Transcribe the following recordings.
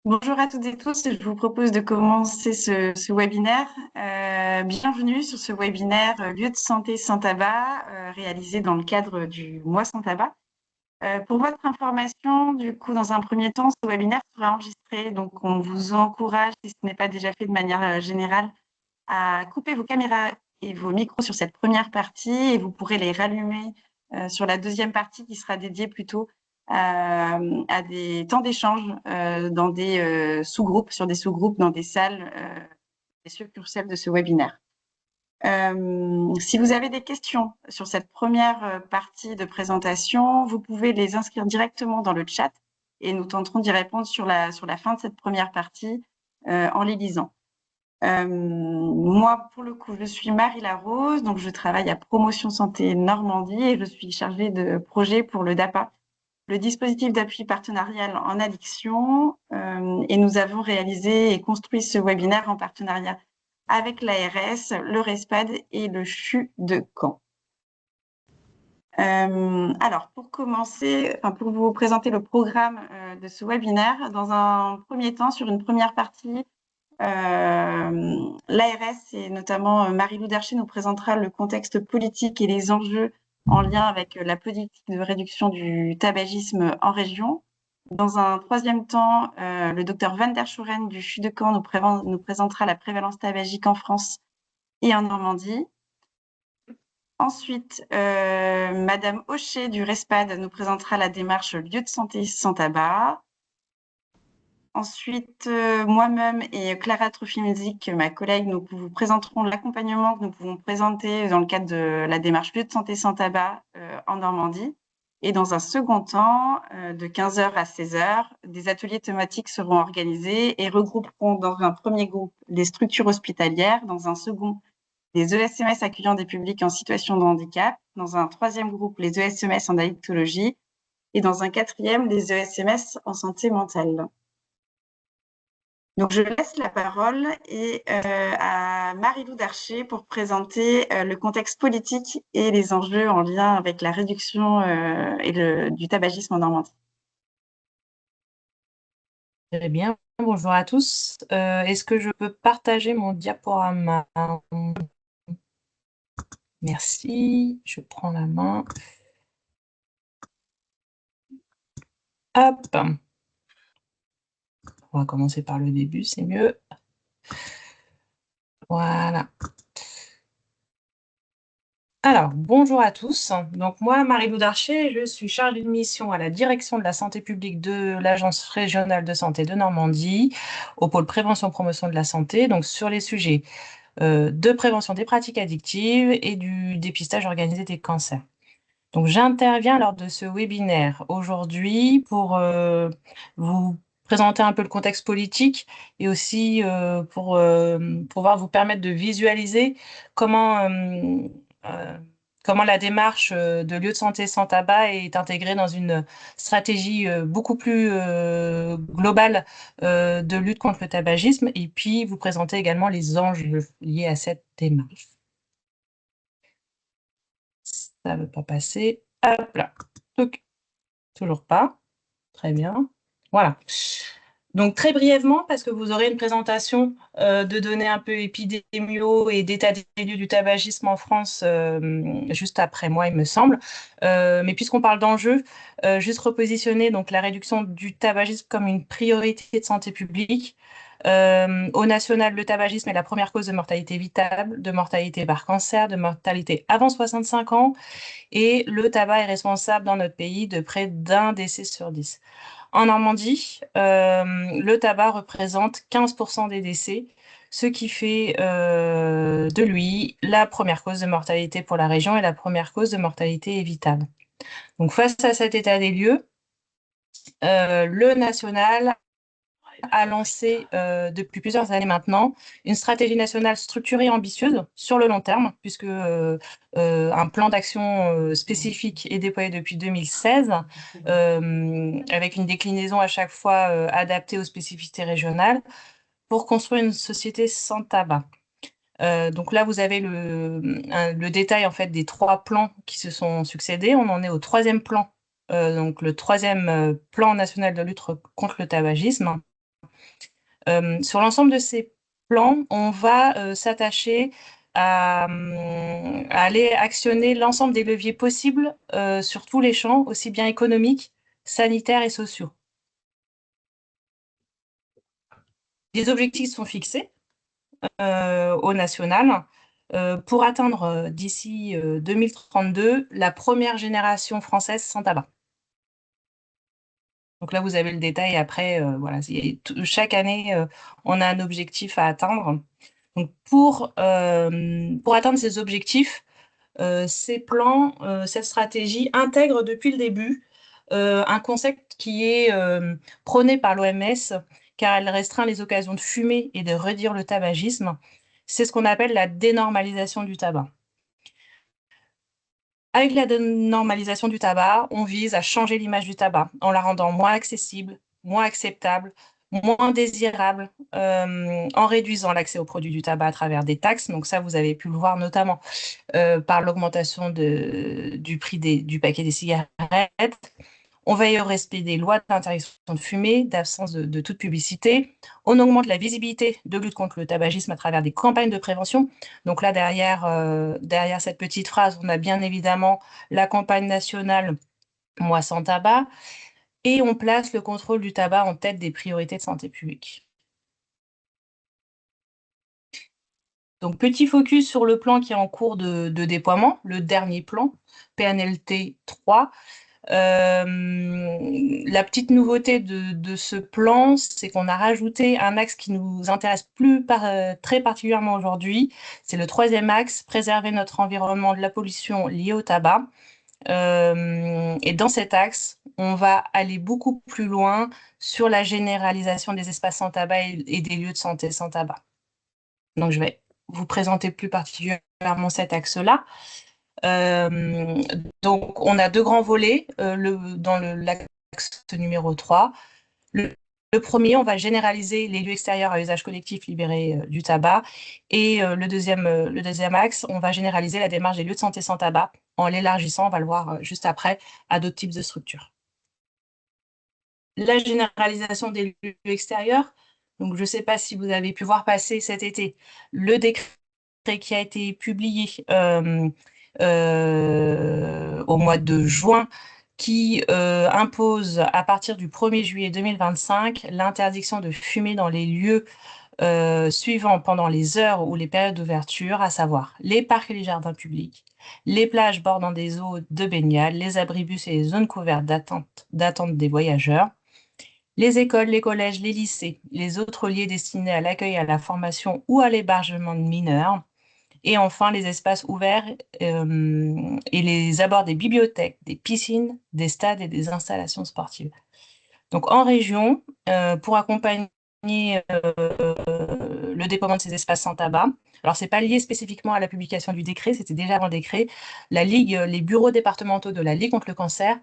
Bonjour à toutes et tous, je vous propose de commencer ce webinaire. Bienvenue sur ce webinaire Lieu de santé sans tabac, réalisé dans le cadre du mois sans tabac. Pour votre information, du coup, dans un premier temps, ce webinaire sera enregistré, donc on vous encourage, si ce n'est pas déjà fait de manière générale, à couper vos caméras et vos micros sur cette première partie et vous pourrez les rallumer sur la deuxième partie qui sera dédiée plutôt à des temps d'échange dans des sous-groupes, sur des sous-groupes, dans des salles, des succursales de ce webinaire. Si vous avez des questions sur cette première partie de présentation, vous pouvez les inscrire directement dans le chat et nous tenterons d'y répondre sur la fin de cette première partie en les lisant. Moi, pour le coup, je suis Marie Larose, donc je travaille à Promotion Santé Normandie et je suis chargée de projet pour le DAPA, le dispositif d'appui partenarial en addiction. Et nous avons réalisé et construit ce webinaire en partenariat avec l'ARS, le RESPAD et le CHU de Caen. Alors, pour commencer, pour vous présenter le programme de ce webinaire, dans un premier temps, sur une première partie, l'ARS et notamment Marie-Lou Dercher nous présentera le contexte politique et les enjeux en lien avec la politique de réduction du tabagisme en région. Dans un troisième temps, le docteur Van der Schoren du CHU de Caen nous présentera la prévalence tabagique en France et en Normandie. Ensuite, Madame Hochet du RESPAD nous présentera la démarche Lieu de santé sans tabac. Ensuite, moi-même et Clara Trofimzik, ma collègue, nous vous présenterons l'accompagnement que nous pouvons présenter dans le cadre de la démarche Lieu de santé sans tabac en Normandie. Et dans un second temps, de 15h à 16h, des ateliers thématiques seront organisés et regrouperont dans un premier groupe les structures hospitalières, dans un second les ESMS accueillant des publics en situation de handicap, dans un troisième groupe les ESMS en addictologie et dans un quatrième les ESMS en santé mentale. Donc, je laisse la parole à Marie-Lou Dercher pour présenter le contexte politique et les enjeux en lien avec la réduction du tabagisme en Normandie. Très bien, bonjour à tous. Est-ce que je peux partager mon diaporama? Merci, je prends la main. Hop, on va commencer par le début, c'est mieux. Voilà. Alors, bonjour à tous. Donc, moi, Marie-Lou Darcher, je suis chargée de mission à la direction de la santé publique de l'Agence régionale de santé de Normandie, au pôle prévention-promotion de la santé, donc sur les sujets de prévention des pratiques addictives et du dépistage organisé des cancers. Donc, j'interviens lors de ce webinaire aujourd'hui pour vous présenter un peu le contexte politique et aussi pour pouvoir vous permettre de visualiser comment, comment la démarche de lieu de santé sans tabac est intégrée dans une stratégie beaucoup plus globale de lutte contre le tabagisme et puis vous présenter également les enjeux liés à cette démarche. Ça ne veut pas passer. Hop là. Donc, toujours pas. Très bien. Voilà. Donc, très brièvement, parce que vous aurez une présentation de données un peu épidémiaux et d'état des lieux du tabagisme en France juste après moi, il me semble. Mais puisqu'on parle d'enjeux, juste repositionner donc, la réduction du tabagisme comme une priorité de santé publique. Au national, le tabagisme est la première cause de mortalité évitable, de mortalité par cancer, de mortalité avant 65 ans. Et le tabac est responsable dans notre pays de près d'un décès sur 10. En Normandie, le tabac représente 15% des décès, ce qui fait de lui la première cause de mortalité pour la région et la première cause de mortalité évitable. Donc face à cet état des lieux, le national a lancé depuis plusieurs années maintenant une stratégie nationale structurée et ambitieuse sur le long terme, puisque un plan d'action spécifique est déployé depuis 2016, avec une déclinaison à chaque fois adaptée aux spécificités régionales, pour construire une société sans tabac. Donc là, vous avez le détail en fait des 3 plans qui se sont succédés. On en est au 3e plan, donc le 3e plan national de lutte contre le tabagisme. Sur l'ensemble de ces plans, on va s'attacher à aller actionner l'ensemble des leviers possibles sur tous les champs, aussi bien économiques, sanitaires et sociaux. Des objectifs sont fixés au national pour atteindre d'ici 2032 la première génération française sans tabac. Donc là, vous avez le détail après, voilà, chaque année, on a un objectif à atteindre. Donc pour atteindre ces objectifs, ces plans, cette stratégie intègre depuis le début un concept qui est prôné par l'OMS, car elle restreint les occasions de fumer et de réduire le tabagisme. C'est ce qu'on appelle la dénormalisation du tabac. Avec la dénormalisation du tabac, on vise à changer l'image du tabac en la rendant moins accessible, moins acceptable, moins désirable, en réduisant l'accès aux produits du tabac à travers des taxes. Donc ça, vous avez pu le voir notamment par l'augmentation du prix du paquet des cigarettes. On veille au respect des lois d'interdiction de fumer, d'absence de toute publicité. On augmente la visibilité de lutte contre le tabagisme à travers des campagnes de prévention. Donc là, derrière cette petite phrase, on a bien évidemment la campagne nationale Moi sans tabac. Et on place le contrôle du tabac en tête des priorités de santé publique. Donc, petit focus sur le plan qui est en cours de déploiement, le dernier plan, PNLT 3. La petite nouveauté de ce plan, c'est qu'on a rajouté un axe qui nous intéresse très particulièrement aujourd'hui. C'est le troisième axe, préserver notre environnement de la pollution liée au tabac. Et dans cet axe, on va aller beaucoup plus loin sur la généralisation des espaces sans tabac et des lieux de santé sans tabac. Donc, je vais vous présenter plus particulièrement cet axe-là. Donc, on a deux grands volets dans l'axe numéro 3. Le premier, on va généraliser les lieux extérieurs à usage collectif libérés du tabac. Et le deuxième axe, on va généraliser la démarche des lieux de santé sans tabac en l'élargissant, on va le voir juste après, à d'autres types de structures. La généralisation des lieux extérieurs, donc je ne sais pas si vous avez pu voir passer cet été le décret qui a été publié au mois de juin, qui impose à partir du 1er juillet 2025 l'interdiction de fumer dans les lieux suivants pendant les heures ou les périodes d'ouverture, à savoir les parcs et les jardins publics, les plages bordant des eaux de baignade, les abribus et les zones couvertes d'attente des voyageurs, les écoles, les collèges, les lycées, les autres lieux destinés à l'accueil, à la formation ou à l'hébergement de mineurs, et enfin les espaces ouverts et les abords des bibliothèques, des piscines, des stades et des installations sportives. Donc en région, pour accompagner le déploiement de ces espaces sans tabac, alors c'est pas lié spécifiquement à la publication du décret, c'était déjà avant le décret, les bureaux départementaux de la Ligue contre le cancer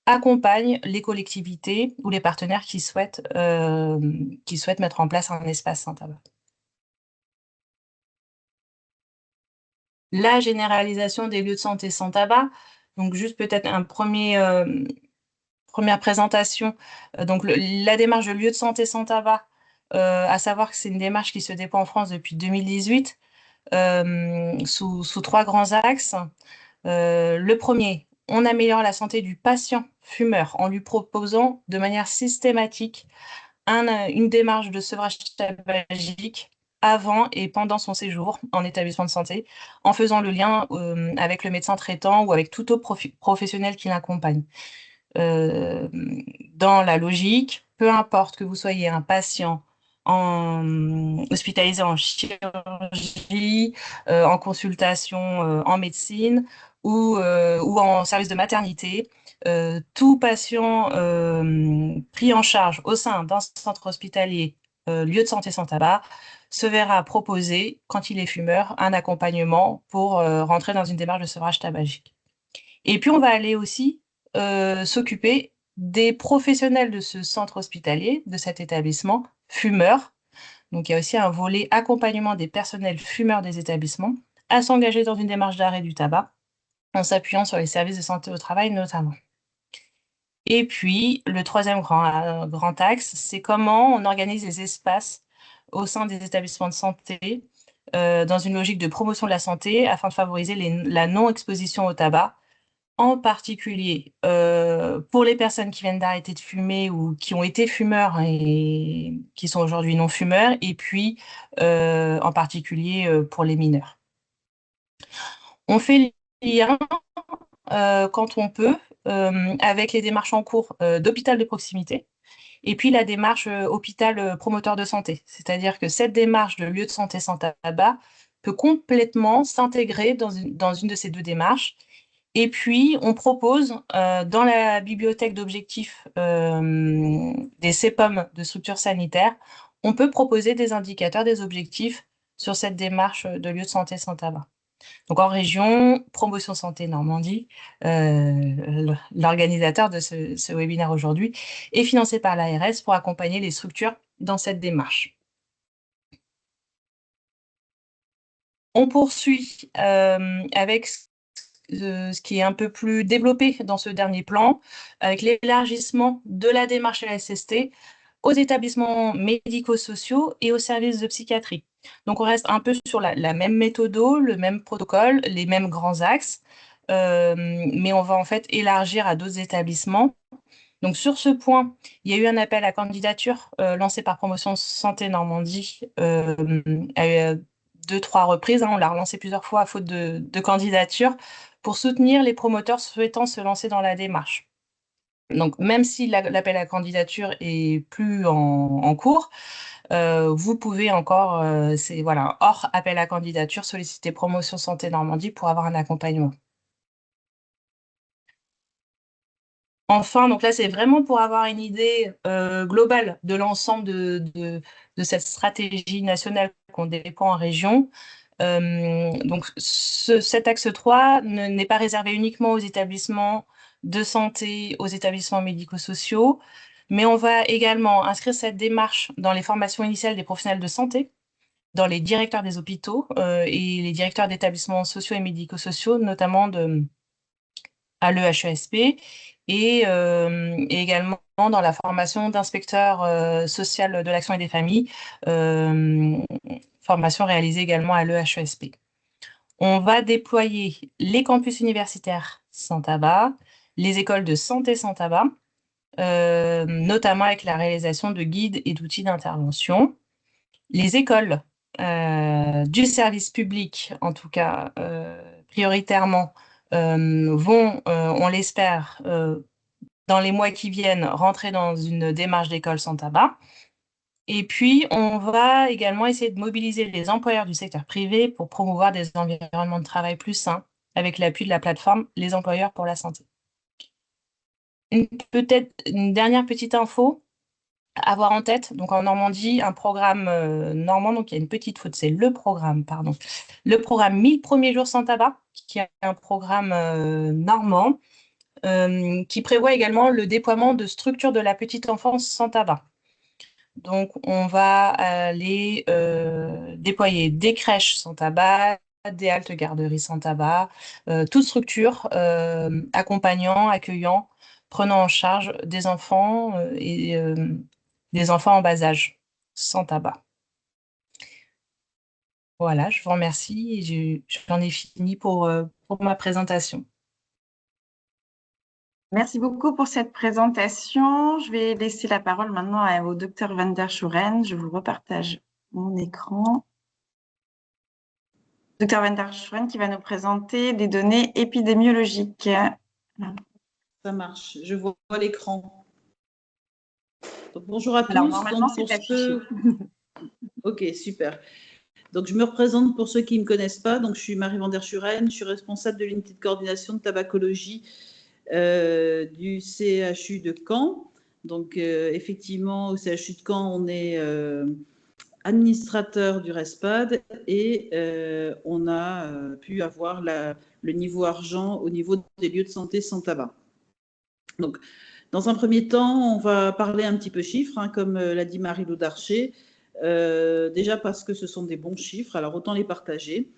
accompagnent les collectivités ou les partenaires qui souhaitent mettre en place un espace sans tabac. La généralisation des lieux de santé sans tabac, donc juste peut-être première présentation. Donc la démarche de lieu de santé sans tabac, à savoir que c'est une démarche qui se déploie en France depuis 2018 sous trois grands axes. Le premier, on améliore la santé du patient fumeur en lui proposant de manière systématique une démarche de sevrage tabagique avant et pendant son séjour en établissement de santé, en faisant le lien avec le médecin traitant ou avec tout autre professionnel qui l'accompagne. Dans la logique, peu importe que vous soyez un patient hospitalisé en chirurgie, en consultation en médecine ou en service de maternité, tout patient pris en charge au sein d'un centre hospitalier, lieu de santé sans tabac, se verra proposer, quand il est fumeur, un accompagnement pour rentrer dans une démarche de sevrage tabagique. Et puis, on va aller aussi s'occuper des professionnels de ce centre hospitalier, de cet établissement, fumeurs. Donc, il y a aussi un volet accompagnement des personnels fumeurs des établissements à s'engager dans une démarche d'arrêt du tabac en s'appuyant sur les services de santé au travail notamment. Et puis, le troisième grand axe, c'est comment on organise les espaces au sein des établissements de santé dans une logique de promotion de la santé afin de favoriser la non-exposition au tabac, en particulier pour les personnes qui viennent d'arrêter de fumer ou qui ont été fumeurs et qui sont aujourd'hui non-fumeurs, et puis en particulier pour les mineurs. On fait le lien quand on peut avec les démarches en cours d'hôpital de proximité et puis la démarche hôpital promoteur de santé. C'est-à-dire que cette démarche de lieu de santé sans tabac peut complètement s'intégrer dans une de ces deux démarches. Et puis, on propose dans la bibliothèque d'objectifs des CEPOM de structures sanitaires, on peut proposer des indicateurs, des objectifs sur cette démarche de lieu de santé sans tabac. Donc en région, Promotion Santé Normandie, l'organisateur de ce webinaire aujourd'hui, est financé par l'ARS pour accompagner les structures dans cette démarche. On poursuit avec ce qui est un peu plus développé dans ce dernier plan, avec l'élargissement de la démarche LSST aux établissements médico-sociaux et aux services de psychiatrie. Donc, on reste un peu sur la même méthode, le même protocole, les mêmes grands axes, mais on va en fait élargir à d'autres établissements. Donc, sur ce point, il y a eu un appel à candidature lancé par Promotion Santé Normandie à 2-3 reprises. On l'a relancé plusieurs fois à faute de candidature pour soutenir les promoteurs souhaitant se lancer dans la démarche. Donc, même si l'appel à candidature est plus en cours, vous pouvez encore, voilà, hors appel à candidature, solliciter Promotion Santé Normandie pour avoir un accompagnement. Enfin, donc là, c'est vraiment pour avoir une idée globale de l'ensemble de cette stratégie nationale qu'on déploie en région. Donc, cet axe 3 n'est pas réservé uniquement aux établissements de santé, aux établissements médico-sociaux, mais on va également inscrire cette démarche dans les formations initiales des professionnels de santé, dans les directeurs des hôpitaux et les directeurs d'établissements sociaux et médico-sociaux, notamment à l'EHESP, et également dans la formation d'inspecteur social de l'action et des familles, formation réalisée également à l'EHESP. On va déployer les campus universitaires sans tabac, les écoles de santé sans tabac, notamment avec la réalisation de guides et d'outils d'intervention. Les écoles du service public, en tout cas prioritairement, vont, on l'espère, dans les mois qui viennent, rentrer dans une démarche d'école sans tabac. Et puis, on va également essayer de mobiliser les employeurs du secteur privé pour promouvoir des environnements de travail plus sains, avec l'appui de la plateforme Les Employeurs pour la Santé. Peut-être une dernière petite info à avoir en tête. Donc, en Normandie, un programme normand, donc il y a une petite faute, c'est le programme, pardon. Le programme 1000 premiers jours sans tabac, qui est un programme normand, qui prévoit également le déploiement de structures de la petite enfance sans tabac. Donc, on va aller déployer des crèches sans tabac, des haltes garderies sans tabac, toute structure accompagnant, accueillant, prenant en charge des enfants et des enfants en bas âge sans tabac. Voilà, je vous remercie et j'en ai fini pour ma présentation. Merci beaucoup pour cette présentation. Je vais laisser la parole maintenant au Dr Van der Schueren. Je vous repartage mon écran. Dr Van der Schueren qui va nous présenter des données épidémiologiques. Ça marche, je vois l'écran. Bonjour à tous. Alors, normalement, c'est affiché. Ok, super. Donc, je me représente pour ceux qui ne me connaissent pas. Donc, je suis Marie Van der Schueren, je suis responsable de l'unité de coordination de tabacologie du CHU de Caen. Donc, effectivement, au CHU de Caen, on est administrateur du RESPAD et on a pu avoir le niveau argent au niveau des lieux de santé sans tabac. Donc, dans un premier temps, on va parler un petit peu chiffres, hein, comme l'a dit Marie-Lou Darcher. Déjà parce que ce sont des bons chiffres, alors autant les partager.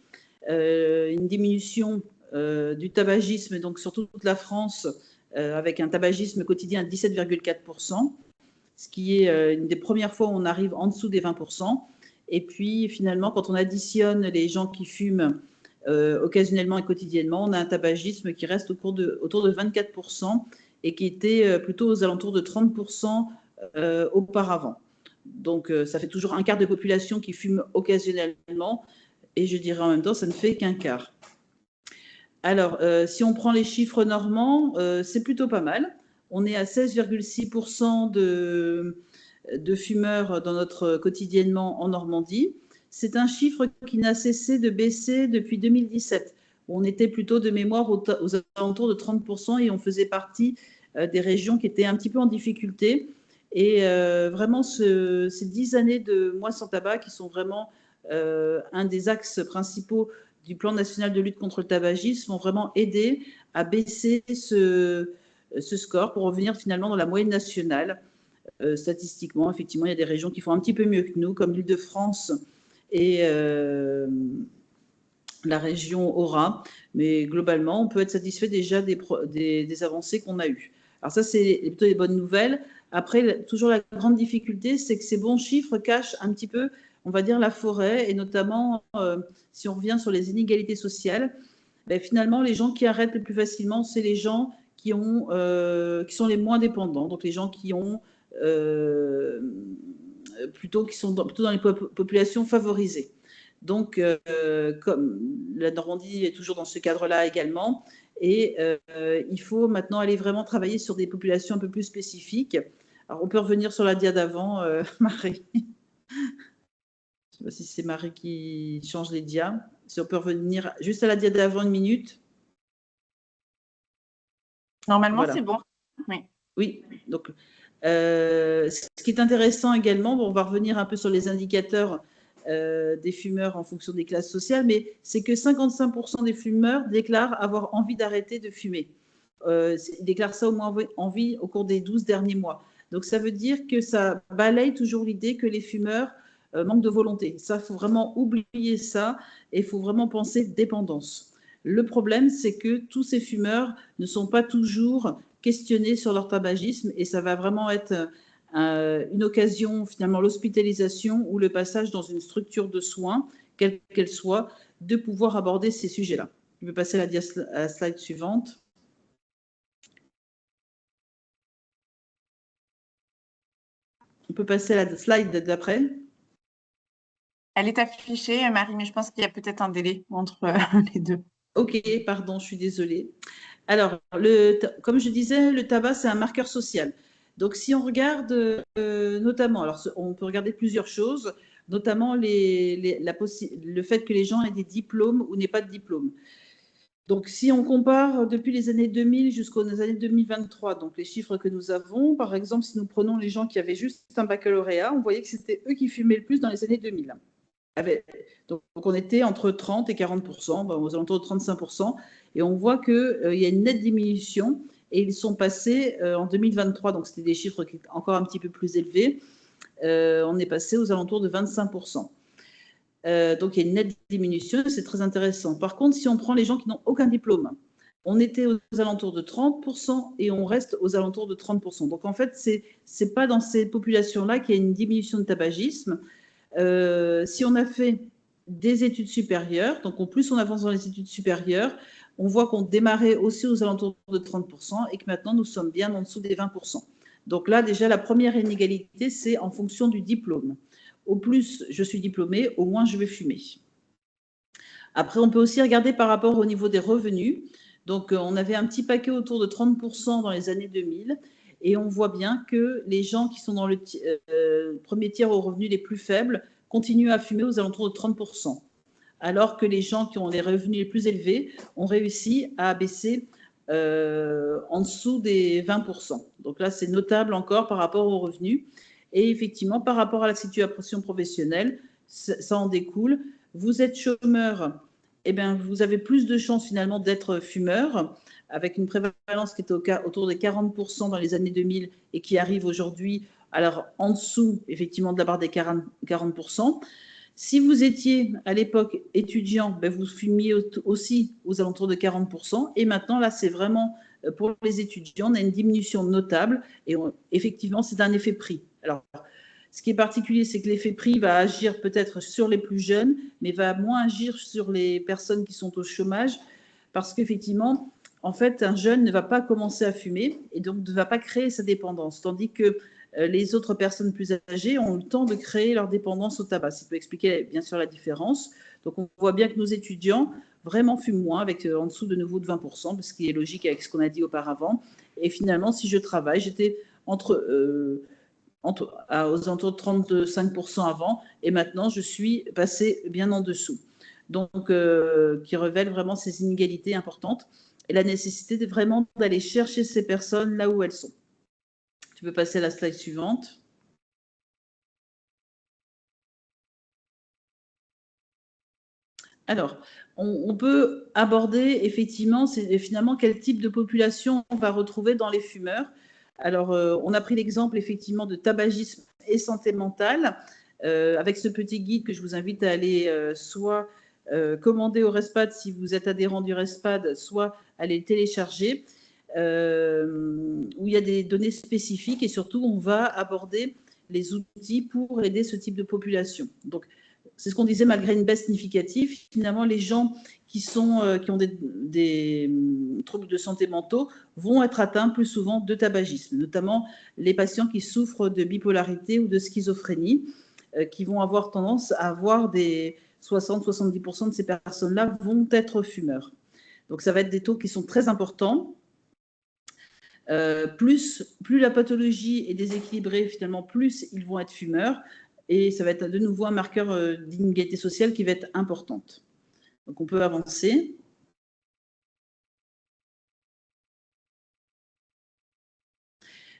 Une diminution du tabagisme, donc sur toute la France, avec un tabagisme quotidien de 17,4%, ce qui est une des premières fois où on arrive en dessous des 20%. Et puis, finalement, quand on additionne les gens qui fument occasionnellement et quotidiennement, on a un tabagisme qui reste autour de 24% et qui était plutôt aux alentours de 30% auparavant. Donc, ça fait toujours un quart de population qui fume occasionnellement, et je dirais en même temps, ça ne fait qu'un quart. Alors, si on prend les chiffres normands, c'est plutôt pas mal. On est à 16,6% de fumeurs dans notre quotidiennement en Normandie. C'est un chiffre qui n'a cessé de baisser depuis 2017. On était plutôt de mémoire aux alentours de 30% et on faisait partie des régions qui étaient un petit peu en difficulté. Et vraiment, ces 10 années de Moi sans tabac, qui sont vraiment un des axes principaux du plan national de lutte contre le tabagisme, ont vraiment aidé à baisser ce score pour revenir finalement dans la moyenne nationale. Statistiquement, effectivement, il y a des régions qui font un petit peu mieux que nous, comme l'Île-de-France et la région Aura. Mais globalement, on peut être satisfait déjà des avancées qu'on a eues. Alors ça, c'est plutôt les bonnes nouvelles. Après, toujours la grande difficulté, c'est que ces bons chiffres cachent un petit peu, on va dire, la forêt, et notamment, si on revient sur les inégalités sociales, ben, finalement, les gens qui arrêtent le plus facilement, c'est les gens qui sont les moins dépendants, donc les gens qui ont qui sont plutôt dans les populations favorisées. Donc, comme la Normandie est toujours dans ce cadre-là également, et il faut maintenant aller vraiment travailler sur des populations un peu plus spécifiques. Alors, on peut revenir sur la dia d'avant, Marie. Je ne sais pas si c'est Marie qui change les dias. Si on peut revenir juste à la dia d'avant une minute. Normalement, voilà. C'est bon. Oui. Oui, donc ce qui est intéressant également, bon, on va revenir un peu sur les indicateurs des fumeurs en fonction des classes sociales, mais c'est que 55% des fumeurs déclarent avoir envie d'arrêter de fumer. Ils déclarent ça au moins envie au cours des 12 derniers mois. Donc ça veut dire que ça balaye toujours l'idée que les fumeurs manquent de volonté. Ça, il faut vraiment oublier ça et il faut vraiment penser dépendance. Le problème, c'est que tous ces fumeurs ne sont pas toujours questionnés sur leur tabagisme et ça va vraiment être une occasion, finalement, l'hospitalisation ou le passage dans une structure de soins, quelle qu'elle soit, de pouvoir aborder ces sujets-là. Je vais passer à la slide suivante. On peut passer à la slide d'après. Elle est affichée, Marie, mais je pense qu'il y a peut-être un délai entre les deux. Ok, pardon, je suis désolée. Alors, comme je disais, le tabac, c'est un marqueur social. Donc, si on regarde notamment, alors on peut regarder plusieurs choses, notamment le fait que les gens aient des diplômes ou n'aient pas de diplôme. Donc, si on compare depuis les années 2000 jusqu'aux années 2023, donc les chiffres que nous avons, par exemple, si nous prenons les gens qui avaient juste un baccalauréat, on voyait que c'était eux qui fumaient le plus dans les années 2000. Donc, on était entre 30 et 40%, aux alentours de 35%, et on voit qu'il y a une nette diminution, et ils sont passés en 2023, donc c'était des chiffres qui étaient encore un petit peu plus élevés, on est passé aux alentours de 25%. Donc il y a une nette diminution, c'est très intéressant. Par contre, si on prend les gens qui n'ont aucun diplôme, on était aux alentours de 30% et on reste aux alentours de 30%. Donc en fait, c'est pas dans ces populations-là qu'il y a une diminution de tabagisme. Si on a fait des études supérieures, donc en plus on avance dans les études supérieures, on voit qu'on démarrait aussi aux alentours de 30% et que maintenant nous sommes bien en dessous des 20%. Donc là, déjà, la première inégalité, c'est en fonction du diplôme. Au plus je suis diplômée, au moins je vais fumer. Après, on peut aussi regarder par rapport au niveau des revenus. Donc, on avait un petit paquet autour de 30% dans les années 2000. Et on voit bien que les gens qui sont dans le premier tiers aux revenus les plus faibles continuent à fumer aux alentours de 30%. Alors que les gens qui ont les revenus les plus élevés ont réussi à baisser en dessous des 20%. Donc là, c'est notable encore par rapport aux revenus. Et effectivement, par rapport à la situation professionnelle, ça en découle. Vous êtes chômeur, eh bien, vous avez plus de chances finalement d'être fumeur, avec une prévalence qui était autour de 40% dans les années 2000 et qui arrive aujourd'hui, alors en dessous effectivement de la barre des 40%. Si vous étiez à l'époque étudiant, ben vous fumiez aussi aux alentours de 40%. Et maintenant, là, c'est vraiment pour les étudiants, on a une diminution notable et effectivement, c'est un effet prix. Alors, ce qui est particulier, c'est que l'effet prix va agir peut-être sur les plus jeunes, mais va moins agir sur les personnes qui sont au chômage, parce qu'effectivement, en fait, un jeune ne va pas commencer à fumer et donc ne va pas créer sa dépendance, tandis que les autres personnes plus âgées ont le temps de créer leur dépendance au tabac. Ça peut expliquer bien sûr la différence. Donc on voit bien que nos étudiants vraiment fument moins, avec en dessous de nouveau de 20%, ce qui est logique avec ce qu'on a dit auparavant. Et finalement, si je travaille, j'étais aux alentours de 35% avant, et maintenant je suis passée bien en dessous. Donc, qui révèle vraiment ces inégalités importantes et la nécessité vraiment d'aller chercher ces personnes là où elles sont. Tu peux passer à la slide suivante. Alors, on peut aborder effectivement, finalement, quel type de population on va retrouver dans les fumeurs. Alors, on a pris l'exemple effectivement de tabagisme et santé mentale, avec ce petit guide que je vous invite à aller soit commander au RESPAD si vous êtes adhérent du RESPAD, soit aller le télécharger, où il y a des données spécifiques et surtout, on va aborder les outils pour aider ce type de population. Donc, c'est ce qu'on disait, malgré une baisse significative, finalement, les gens qui ont des troubles de santé mentaux vont être atteints plus souvent de tabagisme, notamment les patients qui souffrent de bipolarité ou de schizophrénie, qui vont avoir tendance à avoir 60-70% de ces personnes-là vont être fumeurs. Donc, ça va être des taux qui sont très importants. Plus la pathologie est déséquilibrée, finalement, plus ils vont être fumeurs. Et ça va être de nouveau un marqueur d'inégalité sociale qui va être importante. Donc, on peut avancer.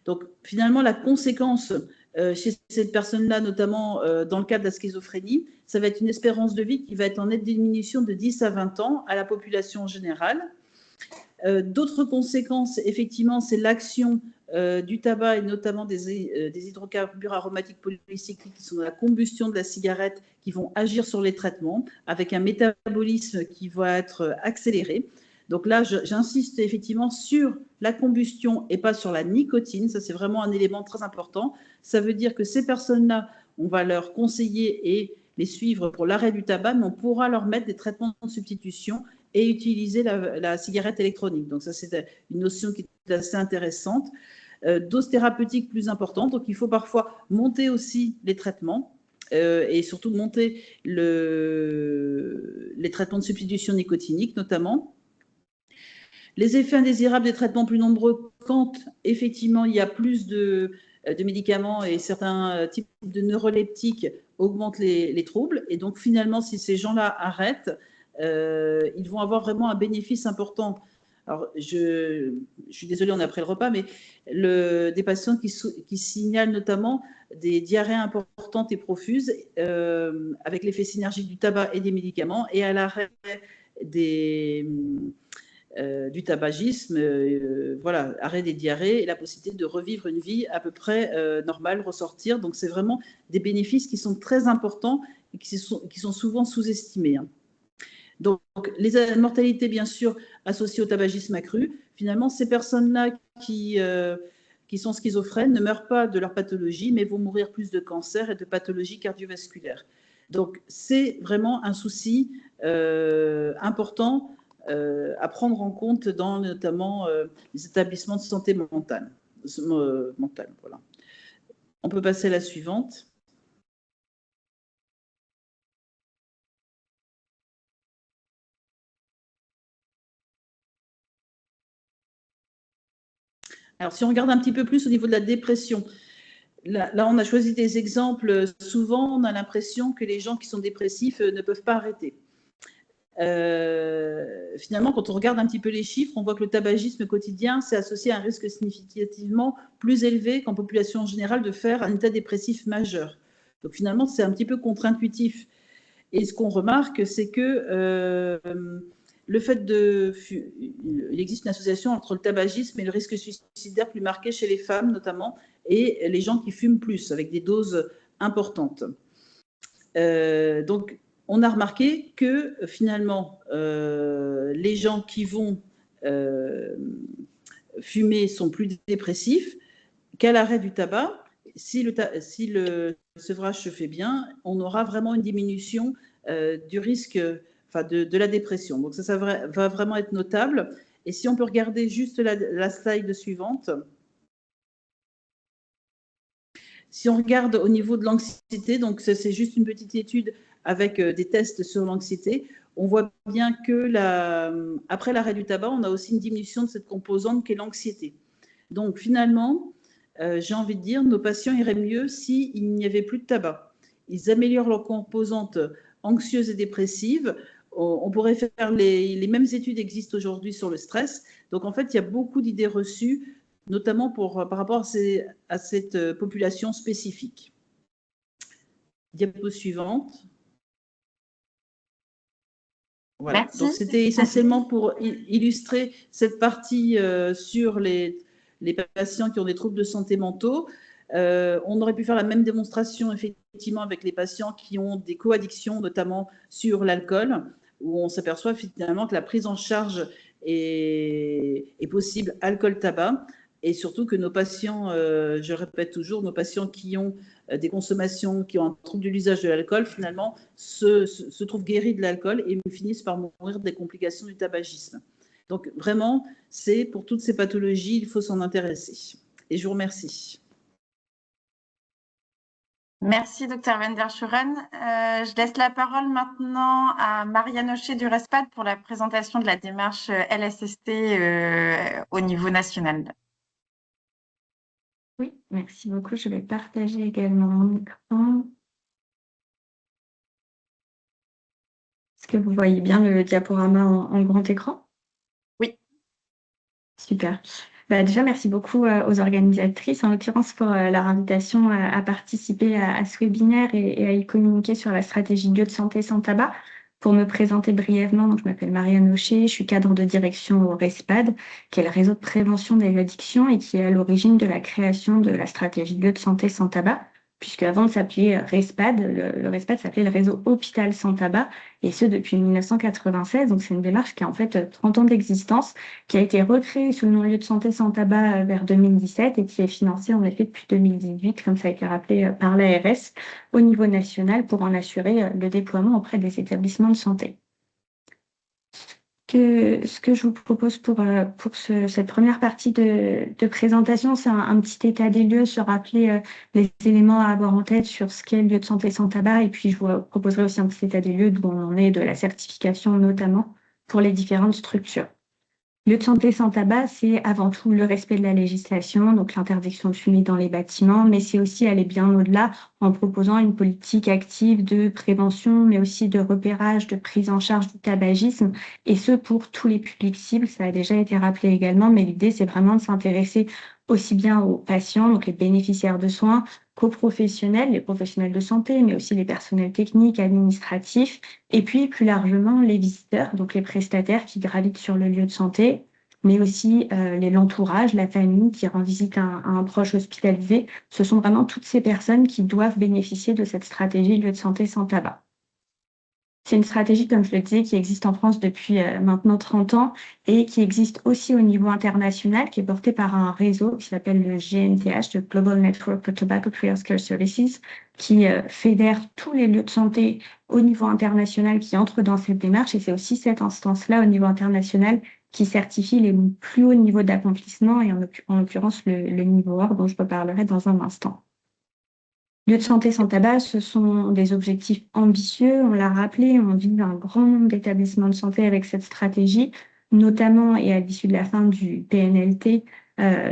Donc, finalement, la conséquence chez cette personne-là, notamment dans le cas de la schizophrénie, ça va être une espérance de vie qui va être en nette diminution de 10 à 20 ans à la population générale. D'autres conséquences, effectivement, c'est l'action du tabac et notamment des hydrocarbures aromatiques polycycliques qui sont dans la combustion de la cigarette, qui vont agir sur les traitements avec un métabolisme qui va être accéléré. Donc là, j'insiste effectivement sur la combustion et pas sur la nicotine. Ça, c'est vraiment un élément très important. Ça veut dire que ces personnes-là, on va leur conseiller et les suivre pour l'arrêt du tabac, mais on pourra leur mettre des traitements de substitution et utiliser la cigarette électronique. Donc ça, c'est une notion qui est assez intéressante. Dose thérapeutique plus importante. Donc il faut parfois monter aussi les traitements et surtout monter les traitements de substitution nicotinique notamment. Les effets indésirables des traitements plus nombreux quand effectivement il y a plus de médicaments et certains types de neuroleptiques augmentent les troubles. Et donc finalement, si ces gens-là arrêtent, ils vont avoir vraiment un bénéfice important. Alors, je suis désolée, on est après le repas, mais des patients qui signalent notamment des diarrhées importantes et profuses avec l'effet synergique du tabac et des médicaments, et à l'arrêt du tabagisme, voilà, arrêt des diarrhées et la possibilité de revivre une vie à peu près normale, ressortir. Donc, c'est vraiment des bénéfices qui sont très importants et qui sont souvent sous-estimés. Hein. Donc, les mortalités, bien sûr, associées au tabagisme accru, finalement, ces personnes-là qui sont schizophrènes ne meurent pas de leur pathologie, mais vont mourir plus de cancer et de pathologies cardiovasculaires. Donc, c'est vraiment un souci important à prendre en compte dans notamment les établissements de santé mentale. Voilà. On peut passer à la suivante. Alors, si on regarde un petit peu plus au niveau de la dépression, là on a choisi des exemples. Souvent, on a l'impression que les gens qui sont dépressifs ne peuvent pas arrêter. Finalement, quand on regarde un petit peu les chiffres, on voit que le tabagisme quotidien, c'est associé à un risque significativement plus élevé qu'en population générale de faire un état dépressif majeur. Donc finalement, c'est un petit peu contre-intuitif. Et ce qu'on remarque, c'est que le fait il existe une association entre le tabagisme et le risque suicidaire plus marqué chez les femmes notamment, et les gens qui fument plus, avec des doses importantes. Donc, on a remarqué que finalement, les gens qui vont fumés sont plus dépressifs qu'à l'arrêt du tabac. Si le sevrage se fait bien, on aura vraiment une diminution du risque de la dépression. Donc ça va vraiment être notable. Et si on peut regarder juste la slide suivante. Si on regarde au niveau de l'anxiété, donc c'est juste une petite étude avec des tests sur l'anxiété, on voit bien que après l'arrêt du tabac, on a aussi une diminution de cette composante qu'est l'anxiété. Donc finalement, j'ai envie de dire, nos patients iraient mieux s'il n'y avait plus de tabac. Ils améliorent leur composante anxieuse et dépressive. On pourrait faire les mêmes études existent aujourd'hui sur le stress. Donc en fait, il y a beaucoup d'idées reçues, notamment par rapport à cette population spécifique. Diapo suivante. Voilà. Merci. Donc c'était essentiellement pour illustrer cette partie sur les patients qui ont des troubles de santé mentaux. On aurait pu faire la même démonstration effectivement avec les patients qui ont des co-addictions, notamment sur l'alcool, où on s'aperçoit finalement que la prise en charge est possible alcool-tabac, et surtout que nos patients, je répète toujours, nos patients qui ont des consommations, qui ont un trouble de l'usage de l'alcool, finalement, se trouvent guéris de l'alcool et finissent par mourir des complications du tabagisme. Donc, vraiment, pour toutes ces pathologies, il faut s'en intéresser. Et je vous remercie. Merci, Dr van der Schueren. Je laisse la parole maintenant à Marianne Hocher du RESPAD pour la présentation de la démarche LSST au niveau national. Oui, merci beaucoup. Je vais partager également mon écran. Est-ce que vous voyez bien le diaporama en grand écran? Oui. Super. Déjà, merci beaucoup aux organisatrices, en l'occurrence pour leur invitation à participer à ce webinaire et à y communiquer sur la stratégie lieu de santé sans tabac. Pour me présenter brièvement, donc, je m'appelle Marianne Hocher, je suis cadre de direction au RESPAD, qui est le réseau de prévention des addictions et qui est à l'origine de la création de la stratégie lieu de santé sans tabac, puisque avant de s'appeler RESPAD, le RESPAD s'appelait le réseau hôpital sans tabac, et ce depuis 1996. Donc c'est une démarche qui a en fait 30 ans d'existence, qui a été recréée sous le nom lieu de santé sans tabac vers 2017 et qui est financée en effet depuis 2018, comme ça a été rappelé par l'ARS, au niveau national pour en assurer le déploiement auprès des établissements de santé. Ce que je vous propose pour cette première partie de présentation, c'est un petit état des lieux, se rappeler les éléments à avoir en tête sur ce qu'est le lieu de santé sans tabac, et puis je vous proposerai aussi un petit état des lieux d'où on en est, de la certification notamment pour les différentes structures. Lieu de santé sans tabac, c'est avant tout le respect de la législation, donc l'interdiction de fumer dans les bâtiments, mais c'est aussi aller bien au-delà en proposant une politique active de prévention, mais aussi de repérage, de prise en charge du tabagisme, et ce pour tous les publics cibles. Ça a déjà été rappelé également, mais l'idée, c'est vraiment de s'intéresser aussi bien aux patients, donc les bénéficiaires de soins, qu'aux professionnels, les professionnels de santé, mais aussi les personnels techniques, administratifs, et puis plus largement les visiteurs, donc les prestataires qui gravitent sur le lieu de santé, mais aussi l'entourage, la famille qui rend visite à un proche hospitalisé. Ce sont vraiment toutes ces personnes qui doivent bénéficier de cette stratégie lieu de santé sans tabac. C'est une stratégie, comme je le disais, qui existe en France depuis maintenant 30 ans et qui existe aussi au niveau international, qui est porté par un réseau qui s'appelle le GNTH, le Global Network for Tobacco Free Healthcare Services, qui fédère tous les lieux de santé au niveau international qui entrent dans cette démarche. Et c'est aussi cette instance-là, au niveau international, qui certifie les plus hauts niveaux d'accomplissement, et en l'occurrence le niveau OR, dont je reparlerai dans un instant. Lieu de santé sans tabac, ce sont des objectifs ambitieux, on l'a rappelé, on vise un grand nombre d'établissements de santé avec cette stratégie, notamment et à l'issue de la fin du PNLT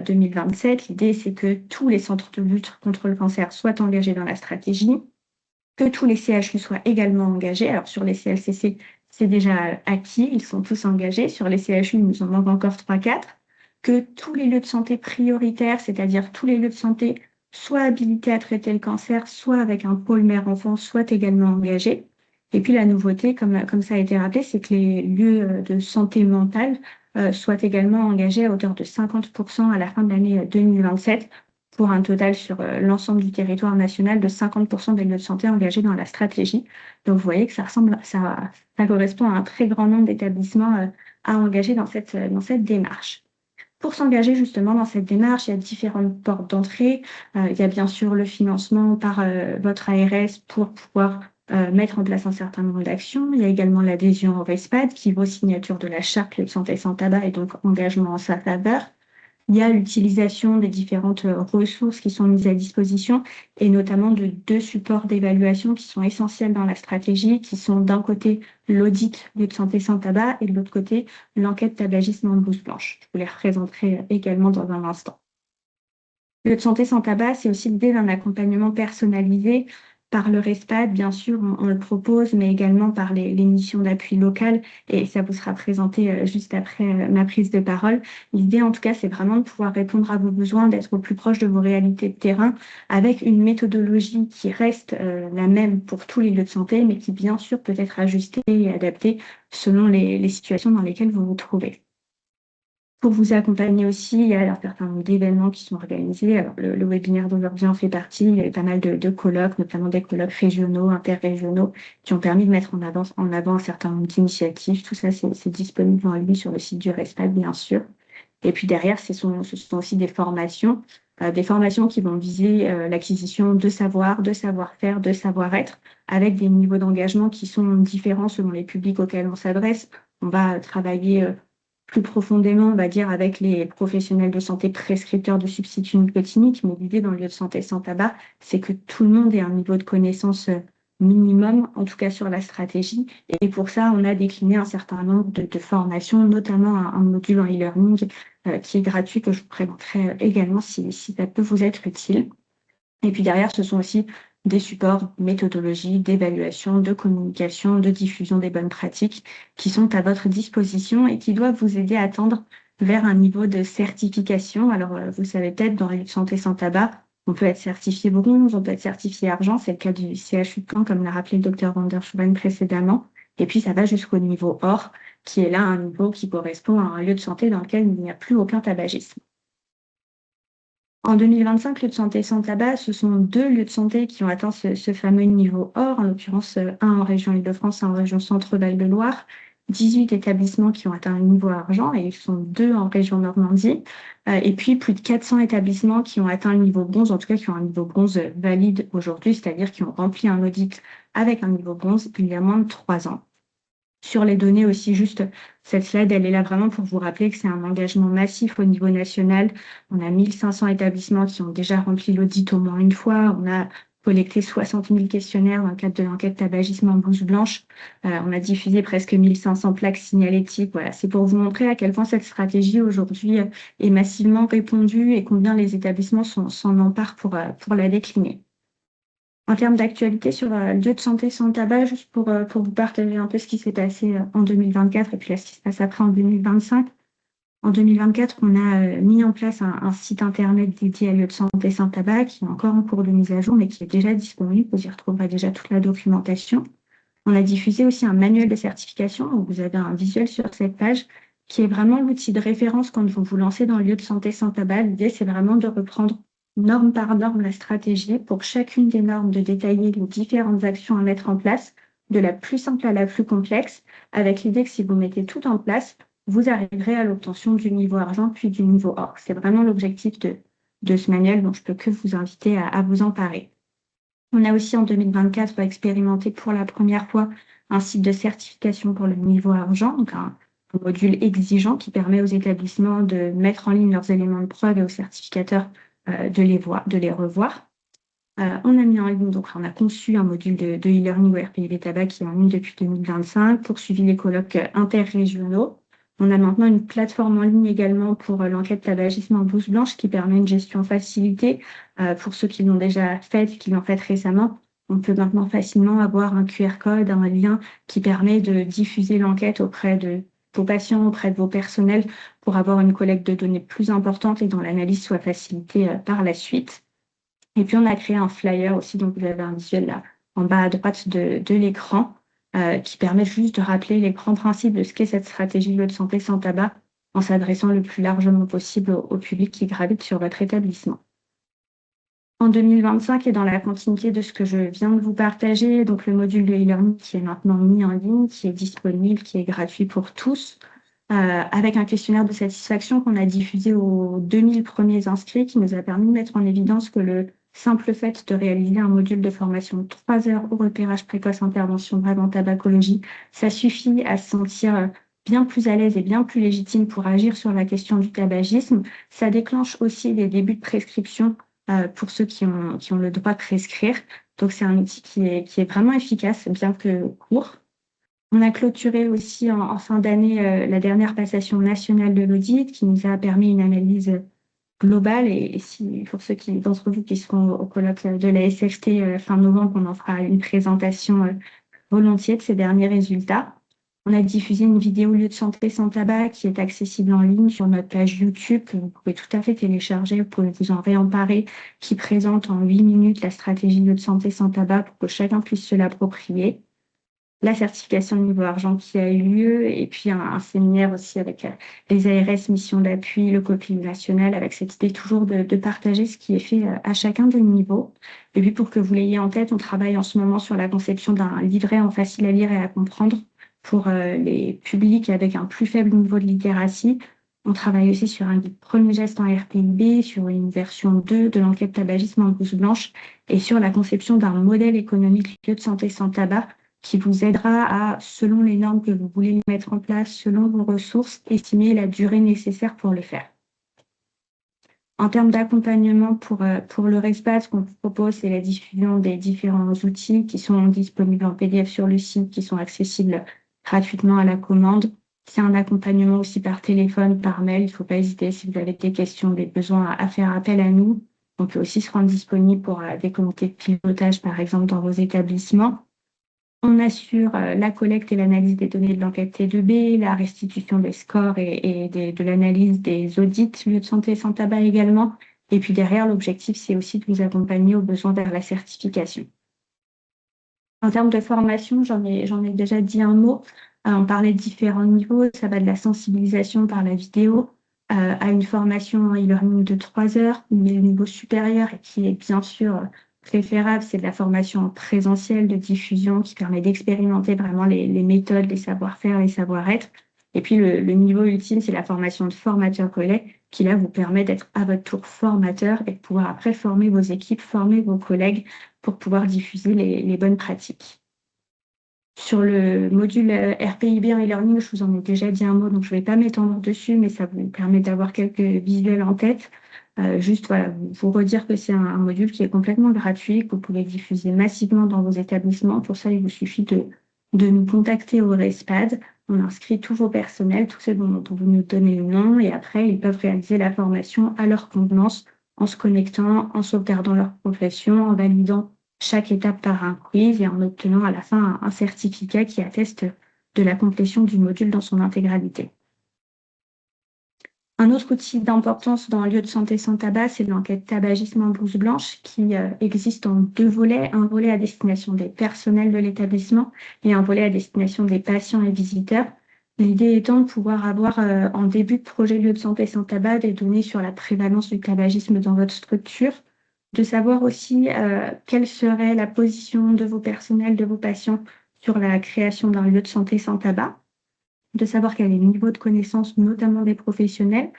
2027. L'idée, c'est que tous les centres de lutte contre le cancer soient engagés dans la stratégie, que tous les CHU soient également engagés. Alors sur les CLCC, c'est déjà acquis, ils sont tous engagés. Sur les CHU, il nous en manque encore 3-4. Que tous les lieux de santé prioritaires, c'est-à-dire tous les lieux de santé soit habilités à traiter le cancer, soit avec un pôle mère-enfant, soit également engagés. Et puis la nouveauté, comme ça a été rappelé, c'est que les lieux de santé mentale soient également engagés à hauteur de 50% à la fin de l'année 2027, pour un total sur l'ensemble du territoire national de 50% des lieux de santé engagés dans la stratégie. Donc vous voyez que ça correspond à un très grand nombre d'établissements à engager dans cette démarche. Pour s'engager justement dans cette démarche, il y a différentes portes d'entrée. Il y a bien sûr le financement par votre ARS pour pouvoir mettre en place un certain nombre d'actions. Il y a également l'adhésion au RESPAD qui vaut signature de la charte de santé sans tabac et donc engagement en sa faveur. Il y a l'utilisation des différentes ressources qui sont mises à disposition et notamment de 2 supports d'évaluation qui sont essentiels dans la stratégie, qui sont d'un côté l'audit lieu de santé sans tabac et de l'autre côté l'enquête tabagisme en blouse blanche. Je vous les représenterai également dans un instant. Lieu de santé sans tabac, c'est aussi l'idée d'un accompagnement personnalisé par le RESPAD, bien sûr, on le propose, mais également par les missions d'appui locales, et ça vous sera présenté juste après ma prise de parole. L'idée, en tout cas, c'est vraiment de pouvoir répondre à vos besoins, d'être au plus proche de vos réalités de terrain, avec une méthodologie qui reste la même pour tous les lieux de santé, mais qui, bien sûr, peut être ajustée et adaptée selon les situations dans lesquelles vous vous trouvez. Pour vous accompagner aussi, il y a un certain nombre d'événements qui sont organisés. Alors, le webinaire d'aujourd'hui en fait partie. Il y a eu pas mal de colloques, notamment des colloques régionaux, interrégionaux, qui ont permis de mettre en avant un certain nombre d'initiatives. Tout ça, c'est disponible en ligne sur le site du RESPAD, bien sûr. Et puis derrière, ce sont aussi des formations qui vont viser l'acquisition de savoir, de savoir-faire, de savoir-être, avec des niveaux d'engagement qui sont différents selon les publics auxquels on s'adresse. On va travailler plus profondément, on va dire, avec les professionnels de santé prescripteurs de substituts nicotiniques, mais l'idée dans le lieu de santé sans tabac, c'est que tout le monde ait un niveau de connaissance minimum, en tout cas sur la stratégie. Et pour ça, on a décliné un certain nombre de formations, notamment un module en e-learning qui est gratuit, que je vous présenterai également si ça peut vous être utile. Et puis derrière, ce sont aussi des supports, méthodologies, d'évaluation, de communication, de diffusion des bonnes pratiques qui sont à votre disposition et qui doivent vous aider à tendre vers un niveau de certification. Alors, vous savez peut-être, dans les santé sans tabac, on peut être certifié bronze, on peut être certifié argent, c'est le cas du CHU de Caen, comme l'a rappelé le docteur Van der Schoeven précédemment. Et puis, ça va jusqu'au niveau or, qui est là un niveau qui correspond à un lieu de santé dans lequel il n'y a plus aucun tabagisme. En 2025, lieux de santé sans tabac, ce sont 2 lieux de santé qui ont atteint ce fameux niveau or, en l'occurrence un en région Île-de-France, un en région Centre-Val de Loire, 18 établissements qui ont atteint le niveau argent et ils sont 2 en région Normandie, et puis plus de 400 établissements qui ont atteint le niveau bronze, en tout cas qui ont un niveau bronze valide aujourd'hui, c'est-à-dire qui ont rempli un audit avec un niveau bronze il y a moins de 3 ans. Sur les données aussi, juste cette slide, elle est là vraiment pour vous rappeler que c'est un engagement massif au niveau national. On a 1500 établissements qui ont déjà rempli l'audit au moins une fois. On a collecté 60 000 questionnaires dans le cadre de l'enquête tabagisme en blouse blanche. On a diffusé presque 1500 plaques signalétiques. Voilà, c'est pour vous montrer à quel point cette stratégie aujourd'hui est massivement répandue et combien les établissements s'en emparent pour la décliner. En termes d'actualité sur le lieu de santé sans tabac, juste pour vous partager un peu ce qui s'est passé en 2024 et puis là, ce qui se passe après en 2025. En 2024, on a mis en place un site internet dédié à lieu de santé sans tabac qui est encore en cours de mise à jour, mais qui est déjà disponible. Vous y retrouverez déjà toute la documentation. On a diffusé aussi un manuel de certification. Donc vous avez un visuel sur cette page qui est vraiment l'outil de référence quand vous vous lancez dans le lieu de santé sans tabac. L'idée, c'est vraiment de reprendre norme par norme la stratégie, pour chacune des normes de détailler les différentes actions à mettre en place, de la plus simple à la plus complexe, avec l'idée que si vous mettez tout en place, vous arriverez à l'obtention du niveau argent puis du niveau or. C'est vraiment l'objectif de ce manuel, dont je peux que vous inviter à vous emparer. On a aussi en 2024 expérimenté pour la première fois un site de certification pour le niveau argent, donc un module exigeant qui permet aux établissements de mettre en ligne leurs éléments de preuve et aux certificateurs de les revoir. On a mis en ligne, donc on a conçu un module de e-learning au RPIV Tabac qui est en ligne depuis 2025, poursuivi les colloques interrégionaux. On a maintenant une plateforme en ligne également pour l'enquête tabagisme en blouse blanche qui permet une gestion facilitée. Pour ceux qui l'ont déjà faite, qui l'ont faite récemment, on peut maintenant facilement avoir un QR code, un lien qui permet de diffuser l'enquête auprès de vos patients, auprès de vos personnels, pour avoir une collecte de données plus importante et dont l'analyse soit facilitée par la suite. Et puis, on a créé un flyer aussi, donc vous avez un visuel là en bas à droite de l'écran qui permet juste de rappeler les grands principes de ce qu'est cette stratégie de santé sans tabac en s'adressant le plus largement possible au public qui gravite sur votre établissement. En 2025 et dans la continuité de ce que je viens de vous partager, donc le module de e-learning qui est maintenant mis en ligne, qui est disponible, qui est gratuit pour tous. avec un questionnaire de satisfaction qu'on a diffusé aux 2000 premiers inscrits, qui nous a permis de mettre en évidence que le simple fait de réaliser un module de formation de 3 heures au repérage précoce intervention brève en tabacologie, ça suffit à se sentir bien plus à l'aise et bien plus légitime pour agir sur la question du tabagisme. Ça déclenche aussi les débuts de prescription pour ceux qui ont le droit de prescrire. Donc, c'est un outil qui est vraiment efficace, bien que court. On a clôturé aussi en fin d'année la dernière passation nationale de l'audit qui nous a permis une analyse globale. Et pour ceux d'entre vous qui seront au colloque de la SFT fin novembre, on en fera une présentation volontiers de ces derniers résultats. On a diffusé une vidéo lieu de santé sans tabac qui est accessible en ligne sur notre page YouTube que vous pouvez tout à fait télécharger, vous pouvez vous en réemparer, qui présente en 8 minutes la stratégie lieu de santé sans tabac pour que chacun puisse se l'approprier. La certification de niveau argent qui a eu lieu et puis un séminaire aussi avec les ARS, mission d'appui, le COPIL national avec cette idée toujours de partager ce qui est fait à chacun des niveaux. Et puis pour que vous l'ayez en tête, on travaille en ce moment sur la conception d'un livret en facile à lire et à comprendre pour les publics avec un plus faible niveau de littératie. On travaille aussi sur un guide premier geste en RPIB, sur une version 2 de l'enquête tabagisme en blouse blanche et sur la conception d'un modèle économique lieu de santé sans tabac qui vous aidera à, selon les normes que vous voulez mettre en place, selon vos ressources, estimer la durée nécessaire pour le faire. En termes d'accompagnement pour le RESPAD, ce qu'on vous propose, c'est la diffusion des différents outils qui sont disponibles en PDF sur le site, qui sont accessibles gratuitement à la commande. C'est un accompagnement aussi par téléphone, par mail. Il ne faut pas hésiter si vous avez des questions, des besoins à faire appel à nous. On peut aussi se rendre disponible pour des comités de pilotage, par exemple, dans vos établissements. On assure la collecte et l'analyse des données de l'enquête T2B, la restitution des scores et de l'analyse des audits lieux de santé sans tabac également. Et puis derrière, l'objectif, c'est aussi de vous accompagner aux besoins vers la certification. En termes de formation, j'en ai déjà dit un mot. On parlait de différents niveaux. Ça va de la sensibilisation par la vidéo à une formation en e-learning de 3 heures, mais le niveau supérieur et qui est bien sûr préférable, c'est de la formation en présentiel de diffusion qui permet d'expérimenter vraiment les méthodes, les savoir-faire, les savoir-être. Et puis le niveau ultime, c'est la formation de formateur-relais qui là vous permet d'être à votre tour formateur et de pouvoir après former vos équipes, former vos collègues pour pouvoir diffuser les bonnes pratiques. Sur le module RPIB en e-learning, je vous en ai déjà dit un mot, donc je ne vais pas m'étendre dessus, mais ça vous permet d'avoir quelques visuels en tête. Juste voilà, vous redire que c'est un module qui est complètement gratuit, que vous pouvez diffuser massivement dans vos établissements. Pour ça, il vous suffit de nous contacter au RESPAD. On inscrit tous vos personnels, tous ceux dont vous nous donnez le nom, et après, ils peuvent réaliser la formation à leur convenance en se connectant, en sauvegardant leur profession, en validant chaque étape par un quiz et en obtenant à la fin un certificat qui atteste de la complétion du module dans son intégralité. Un autre outil d'importance dans un lieu de santé sans tabac, c'est l'enquête tabagisme en blouse blanche qui existe en 2 volets, un volet à destination des personnels de l'établissement et un volet à destination des patients et visiteurs. L'idée étant de pouvoir avoir en début de projet lieu de santé sans tabac des données sur la prévalence du tabagisme dans votre structure, de savoir aussi quelle serait la position de vos personnels, de vos patients sur la création d'un lieu de santé sans tabac, de savoir quel est le niveau de connaissance, notamment des professionnels,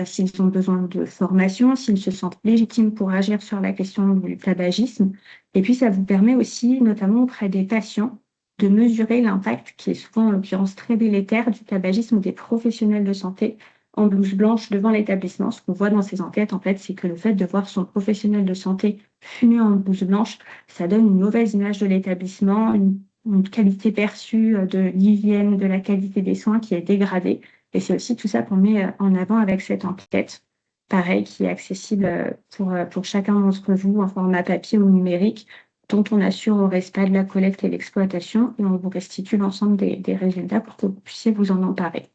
s'ils ont besoin de formation, s'ils se sentent légitimes pour agir sur la question du tabagisme. Et puis, ça vous permet aussi, notamment auprès des patients, de mesurer l'impact, qui est souvent en l'occurrence très délétère, du tabagisme des professionnels de santé en blouse blanche devant l'établissement. Ce qu'on voit dans ces enquêtes, en fait, c'est que le fait de voir son professionnel de santé fumer en blouse blanche, ça donne une mauvaise image de l'établissement, une qualité perçue de l'hygiène, de la qualité des soins qui est dégradée. Et c'est aussi tout ça qu'on met en avant avec cette enquête, pareil, qui est accessible pour chacun d'entre vous en format papier ou numérique, dont on assure au respect de la collecte et l'exploitation, et on vous restitue l'ensemble des résultats pour que vous puissiez vous en emparer.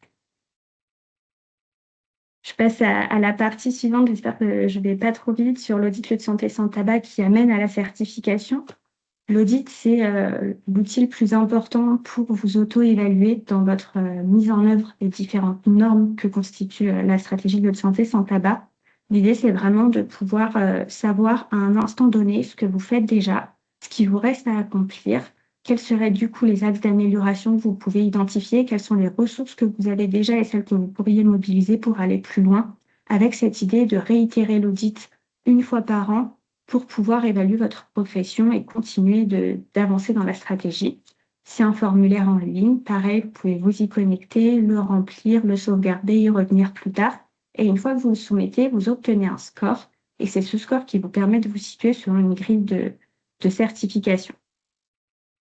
Je passe à la partie suivante, j'espère que je ne vais pas trop vite, sur l'audit lieu de santé sans tabac qui amène à la certification. L'audit, c'est l'outil le plus important pour vous auto-évaluer dans votre mise en œuvre des différentes normes que constitue la stratégie lieu de santé sans tabac. L'idée, c'est vraiment de pouvoir savoir à un instant donné ce que vous faites déjà, ce qui vous reste à accomplir, quels seraient du coup les axes d'amélioration que vous pouvez identifier, quelles sont les ressources que vous avez déjà et celles que vous pourriez mobiliser pour aller plus loin, avec cette idée de réitérer l'audit une fois par an pour pouvoir évaluer votre profession et continuer d'avancer dans la stratégie. C'est un formulaire en ligne, pareil, vous pouvez vous y connecter, le remplir, le sauvegarder, y revenir plus tard. Et une fois que vous le soumettez, vous obtenez un score et c'est ce score qui vous permet de vous situer sur une grille de certification.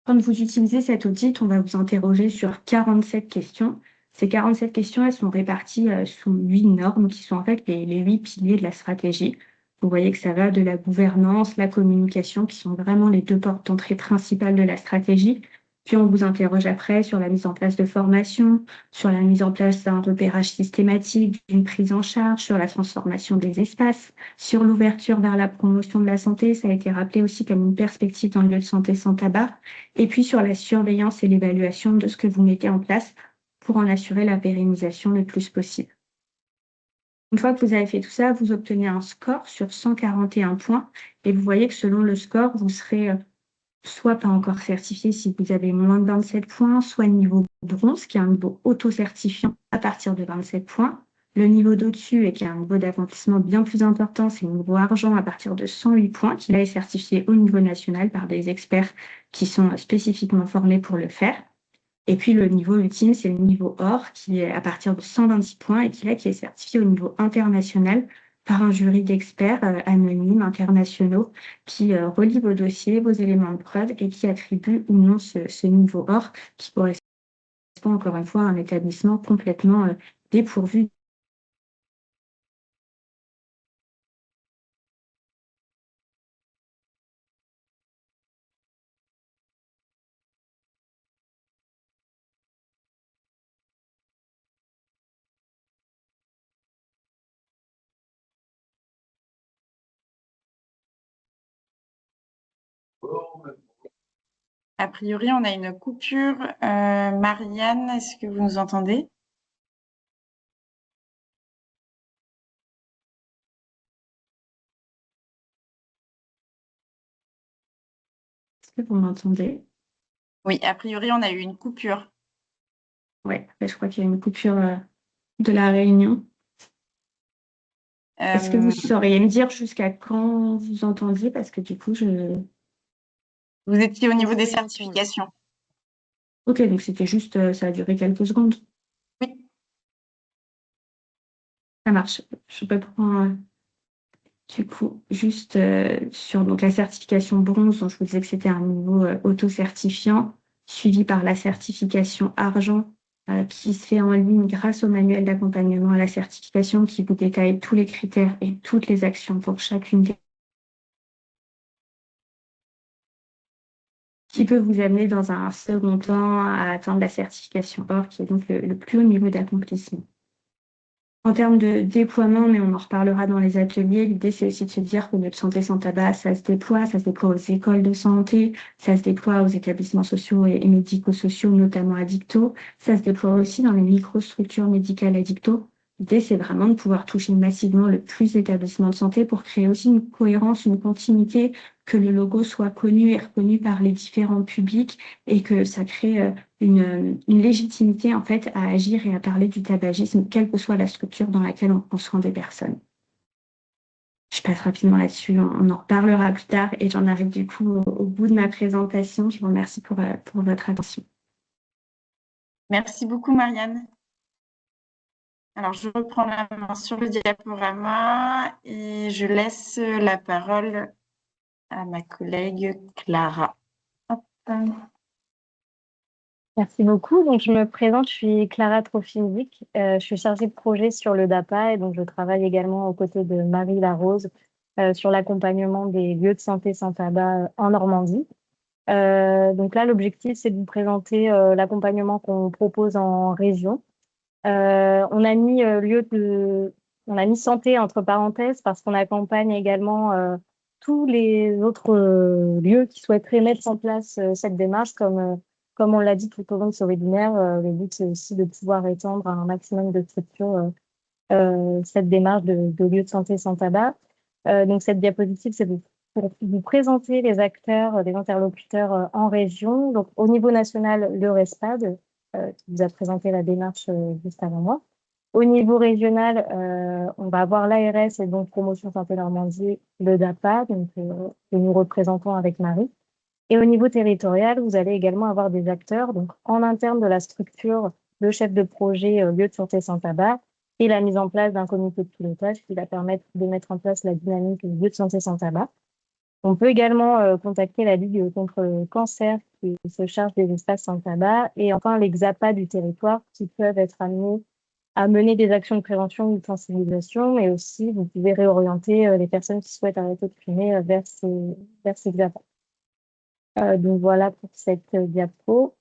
Quand vous utilisez cet audit, on va vous interroger sur 47 questions. Ces 47 questions, elles sont réparties sous 8 normes qui sont en fait les 8 piliers de la stratégie. Vous voyez que ça va de la gouvernance, la communication, qui sont vraiment les 2 portes d'entrée principales de la stratégie. Puis on vous interroge après sur la mise en place de formation, sur la mise en place d'un repérage systématique, d'une prise en charge, sur la transformation des espaces, sur l'ouverture vers la promotion de la santé. Ça a été rappelé aussi comme une perspective dans le lieu de santé sans tabac. Et puis sur la surveillance et l'évaluation de ce que vous mettez en place pour en assurer la pérennisation le plus possible. Une fois que vous avez fait tout ça, vous obtenez un score sur 141 points et vous voyez que selon le score, vous serez soit pas encore certifié si vous avez moins de 27 points, soit niveau bronze, qui est un niveau auto-certifiant à partir de 27 points. Le niveau d'au-dessus, et qui a un niveau d'accomplissement bien plus important, c'est le niveau argent à partir de 108 points, qui là est certifié au niveau national par des experts qui sont spécifiquement formés pour le faire. Et puis le niveau ultime, c'est le niveau or, qui est à partir de 126 points et qui est certifié au niveau international par un jury d'experts anonymes, internationaux, qui relie vos dossiers, vos éléments de preuve et qui attribue ou non ce niveau or, qui correspond encore une fois à un établissement complètement dépourvu. A priori, on a une coupure. Marianne, est-ce que vous nous entendez? Est-ce que vous m'entendez? Oui, a priori, on a eu une coupure. Oui, je crois qu'il y a une coupure de la réunion. Est-ce que vous sauriez me dire jusqu'à quand vous entendiez? Parce que du coup, Vous étiez au niveau des certifications. Ok, donc c'était juste, ça a duré quelques secondes. Oui. Ça marche. Je reprends du coup juste sur donc, la certification bronze, dont je vous disais que c'était un niveau auto-certifiant, suivi par la certification argent qui se fait en ligne grâce au manuel d'accompagnement à la certification qui vous détaille tous les critères et toutes les actions pour chacune des qui peut vous amener dans un second temps à atteindre la certification or, qui est donc le plus haut niveau d'accomplissement. En termes de déploiement, mais on en reparlera dans les ateliers, l'idée c'est aussi de se dire que notre santé sans tabac, ça se déploie aux écoles de santé, ça se déploie aux établissements sociaux et médico-sociaux, notamment addictos, ça se déploie aussi dans les microstructures médicales addictos. L'idée c'est vraiment de pouvoir toucher massivement le plus d'établissements de santé pour créer aussi une cohérence, une continuité, que le logo soit connu et reconnu par les différents publics et que ça crée une légitimité en fait à agir et à parler du tabagisme, quelle que soit la structure dans laquelle on prend soin des personnes. Je passe rapidement là-dessus, on en reparlera plus tard et j'en arrive du coup au bout de ma présentation. Je vous remercie pour votre attention. Merci beaucoup, Marianne. Alors, je reprends la main sur le diaporama et je laisse la parole à ma collègue Clara. Hop. Merci beaucoup. Donc, je me présente, je suis Clara Trofinzik. Je suis chargée de projet sur le DAPA et donc je travaille également aux côtés de Marie Larose sur l'accompagnement des lieux de santé sans tabac en Normandie. Donc là, l'objectif, c'est de vous présenter l'accompagnement qu'on propose en région. On a mis on a mis santé entre parenthèses parce qu'on accompagne également tous les autres lieux qui souhaiteraient mettre en place cette démarche, comme on l'a dit tout au long de ce webinaire. Le but, c'est aussi de pouvoir étendre à un maximum de structures cette démarche de lieux de santé sans tabac. Donc cette diapositive, c'est pour vous présenter les acteurs, les interlocuteurs en région. Donc, au niveau national, le RESPAD, qui vous a présenté la démarche juste avant moi. Au niveau régional, on va avoir l'ARS et donc Promotion Santé Normandie, le DAPA, donc, que nous représentons avec Marie. Et au niveau territorial, vous allez également avoir des acteurs, donc en interne de la structure, le chef de projet lieu de santé sans tabac et la mise en place d'un comité de pilotage qui va permettre de mettre en place la dynamique lieu de santé sans tabac. On peut également contacter la Ligue contre le cancer qui se charge des espaces sans tabac et enfin les XAPA du territoire qui peuvent être amenés à mener des actions de prévention ou de sensibilisation, mais aussi vous pouvez réorienter les personnes qui souhaitent arrêter de fumer vers ces XAPA. Donc voilà pour cette diapo.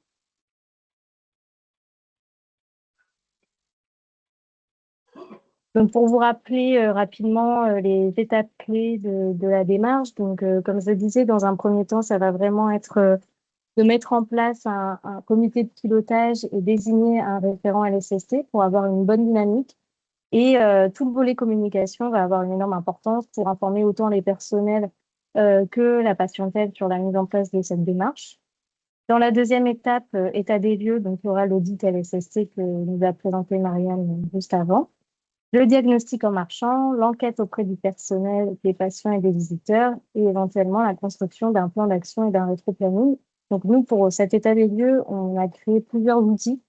Donc pour vous rappeler rapidement les étapes clés de la démarche, donc comme je le disais, dans un premier temps, ça va vraiment être de mettre en place un comité de pilotage et désigner un référent LSST pour avoir une bonne dynamique. Et tout le volet communication va avoir une énorme importance pour informer autant les personnels que la patientèle sur la mise en place de cette démarche. Dans la deuxième étape, état des lieux, donc il y aura l'audit LSST que nous a présenté Marianne juste avant. Le diagnostic en marchant, l'enquête auprès du personnel, des patients et des visiteurs, et éventuellement la construction d'un plan d'action et d'un rétro-planning. Donc nous, pour cet état des lieux, on a créé plusieurs outils.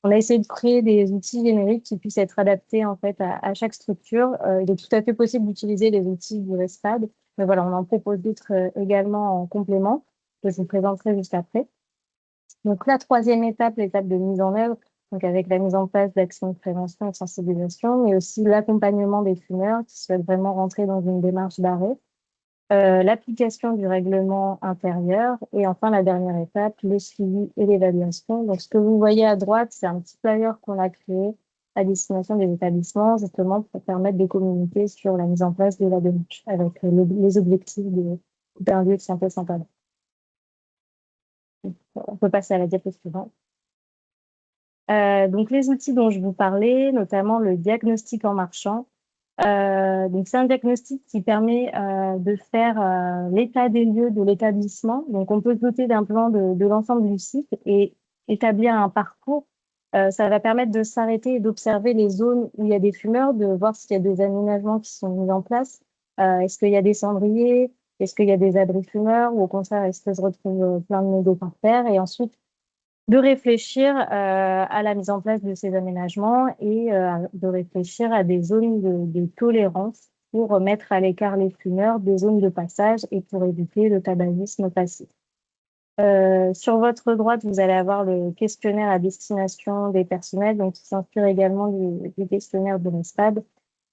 On a essayé de créer des outils génériques qui puissent être adaptés en fait à chaque structure. Il est tout à fait possible d'utiliser les outils du RESPAD, mais voilà, on en propose d'autres également en complément, que je vous présenterai juste après. Donc la troisième étape, l'étape de mise en œuvre, donc avec la mise en place d'actions de prévention et de sensibilisation, mais aussi l'accompagnement des fumeurs qui souhaitent vraiment rentrer dans une démarche d'arrêt, l'application du règlement intérieur et enfin la dernière étape, le suivi et l'évaluation. Donc ce que vous voyez à droite, c'est un petit flyer qu'on a créé à destination des établissements justement pour permettre de communiquer sur la mise en place de la démarche avec les objectifs d'un lieu de santé sans tabac. On peut passer à la diapo suivante. Donc les outils dont je vous parlais, notamment le diagnostic en marchant. Donc c'est un diagnostic qui permet de faire l'état des lieux de l'établissement. Donc on peut se doter d'un plan de l'ensemble du site et établir un parcours. Ça va permettre de s'arrêter et d'observer les zones où il y a des fumeurs, de voir s'il y a des aménagements qui sont mis en place. Est-ce qu'il y a des cendriers? Est-ce qu'il y a des abris fumeurs? Ou au contraire, est-ce que se retrouve plein de mégots par terre? Et ensuite, de réfléchir à la mise en place de ces aménagements et de réfléchir à des zones de tolérance pour mettre à l'écart les fumeurs des zones de passage et pour éviter le tabagisme passif. Sur votre droite, vous allez avoir le questionnaire à destination des personnels, donc qui s'inspire également du questionnaire de l'ESPAD,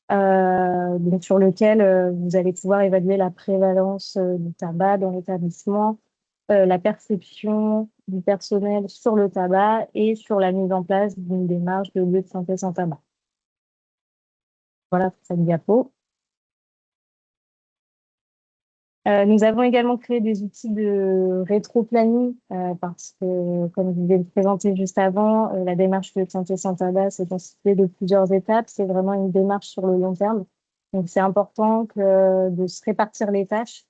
donc sur lequel vous allez pouvoir évaluer la prévalence du tabac dans l'établissement, la perception du personnel sur le tabac et sur la mise en place d'une démarche de lieu de santé sans tabac. Voilà pour cette diapo. Nous avons également créé des outils de rétro-planning parce que, comme je vous l'ai présenté juste avant, la démarche lieu de santé sans tabac, c'est constitué de plusieurs étapes. C'est vraiment une démarche sur le long terme. Donc, c'est important de se répartir les tâches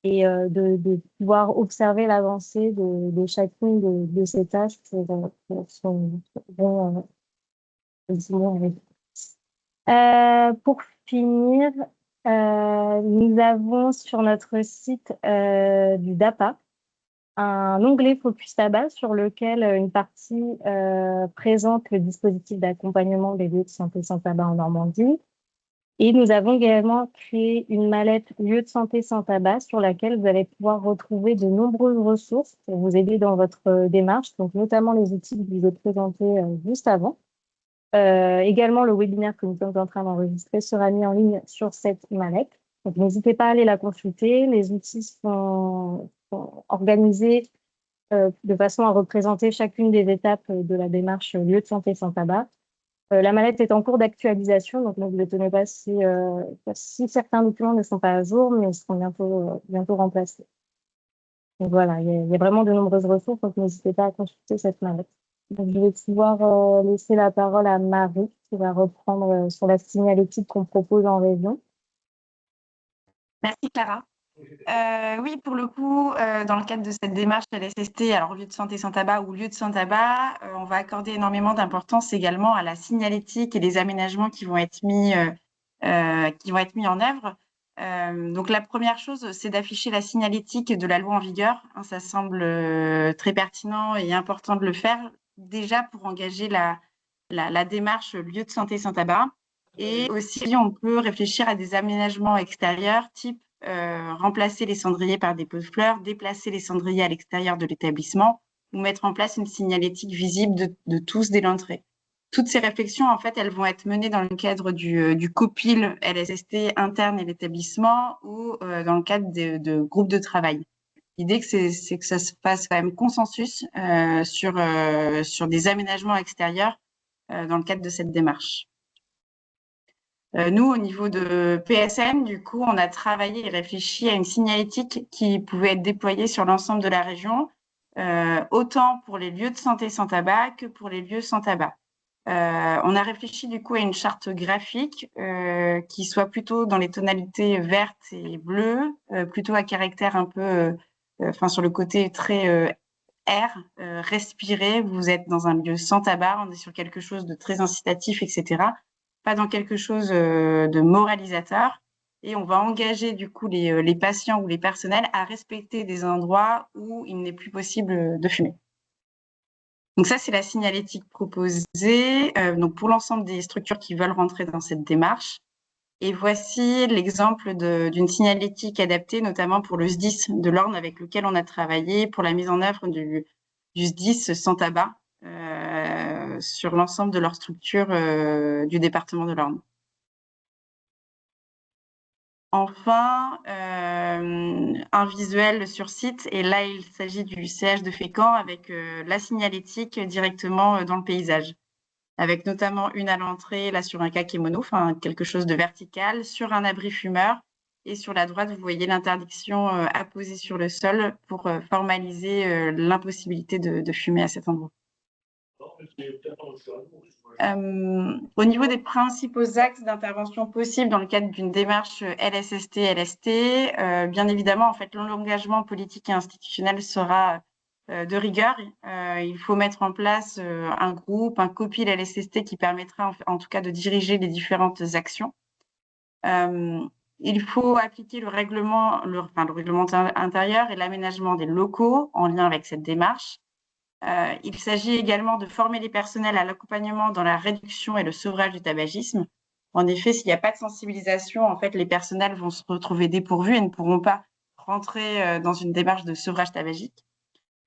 et de pouvoir observer l'avancée de chacune de ces tâches pour son bon décision. Pour finir, nous avons sur notre site du DAPA un onglet Focus Tabac sur lequel une partie présente le dispositif d'accompagnement des lieux de santé sans tabac en Normandie. Et nous avons également créé une mallette lieu de santé sans tabac sur laquelle vous allez pouvoir retrouver de nombreuses ressources pour vous aider dans votre démarche, donc notamment les outils que je vous ai présentés juste avant. Également, le webinaire que nous sommes en train d'enregistrer sera mis en ligne sur cette mallette. Donc, n'hésitez pas à aller la consulter. Les outils sont organisés de façon à représenter chacune des étapes de la démarche lieu de santé sans tabac. La mallette est en cours d'actualisation, donc ne vous étonnez pas si certains documents ne sont pas à jour, mais ils seront bientôt remplacés. Donc voilà, il y a vraiment de nombreuses ressources, donc n'hésitez pas à consulter cette mallette. Donc, je vais pouvoir laisser la parole à Marie, qui va reprendre sur la signalétique qu'on propose en région. Merci Clara. Oui, pour le coup, dans le cadre de cette démarche LSST, alors lieu de santé sans tabac ou lieu de sans tabac, on va accorder énormément d'importance également à la signalétique et les aménagements qui vont être mis en œuvre. Donc la première chose, c'est d'afficher la signalétique de la loi en vigueur. Ça semble très pertinent et important de le faire, déjà pour engager la démarche lieu de santé sans tabac. Et aussi, on peut réfléchir à des aménagements extérieurs, type remplacer les cendriers par des pots de fleurs, déplacer les cendriers à l'extérieur de l'établissement ou mettre en place une signalétique visible de tous dès l'entrée. Toutes ces réflexions, en fait, elles vont être menées dans le cadre du COPIL LSST interne et l'établissement ou dans le cadre de groupes de travail. L'idée, c'est que ça se fasse quand même consensus sur des aménagements extérieurs dans le cadre de cette démarche. Nous, au niveau de PSN, du coup, on a travaillé et réfléchi à une signalétique qui pouvait être déployée sur l'ensemble de la région, autant pour les lieux de santé sans tabac que pour les lieux sans tabac. On a réfléchi du coup à une charte graphique qui soit plutôt dans les tonalités vertes et bleues, plutôt à caractère un peu, sur le côté très air, respirer. Vous êtes dans un lieu sans tabac, on est sur quelque chose de très incitatif, etc. Pas dans quelque chose de moralisateur. Et on va engager du coup les patients ou les personnels à respecter des endroits où il n'est plus possible de fumer. Donc ça, c'est la signalétique proposée donc pour l'ensemble des structures qui veulent rentrer dans cette démarche. Et voici l'exemple d'une signalétique adaptée, notamment pour le SDIS de l'Orne, avec lequel on a travaillé pour la mise en œuvre du SDIS sans tabac sur l'ensemble de leurs structures du département de l'Orne. Enfin, un visuel sur site, et là, il s'agit du CH de Fécamp avec la signalétique directement dans le paysage, avec notamment une à l'entrée, là, sur un kakémono, quelque chose de vertical, sur un abri fumeur, et sur la droite, vous voyez l'interdiction à poser sur le sol pour formaliser l'impossibilité de fumer à cet endroit. Au niveau des principaux axes d'intervention possibles dans le cadre d'une démarche LSST-LST, bien évidemment, en fait, l'engagement politique et institutionnel sera de rigueur. Il faut mettre en place un groupe, un COPIL LSST qui permettra en tout cas de diriger les différentes actions. Il faut appliquer le règlement intérieur et l'aménagement des locaux en lien avec cette démarche. Il s'agit également de former les personnels à l'accompagnement dans la réduction et le sevrage du tabagisme. En effet, s'il n'y a pas de sensibilisation, en fait, les personnels vont se retrouver dépourvus et ne pourront pas rentrer dans une démarche de sevrage tabagique.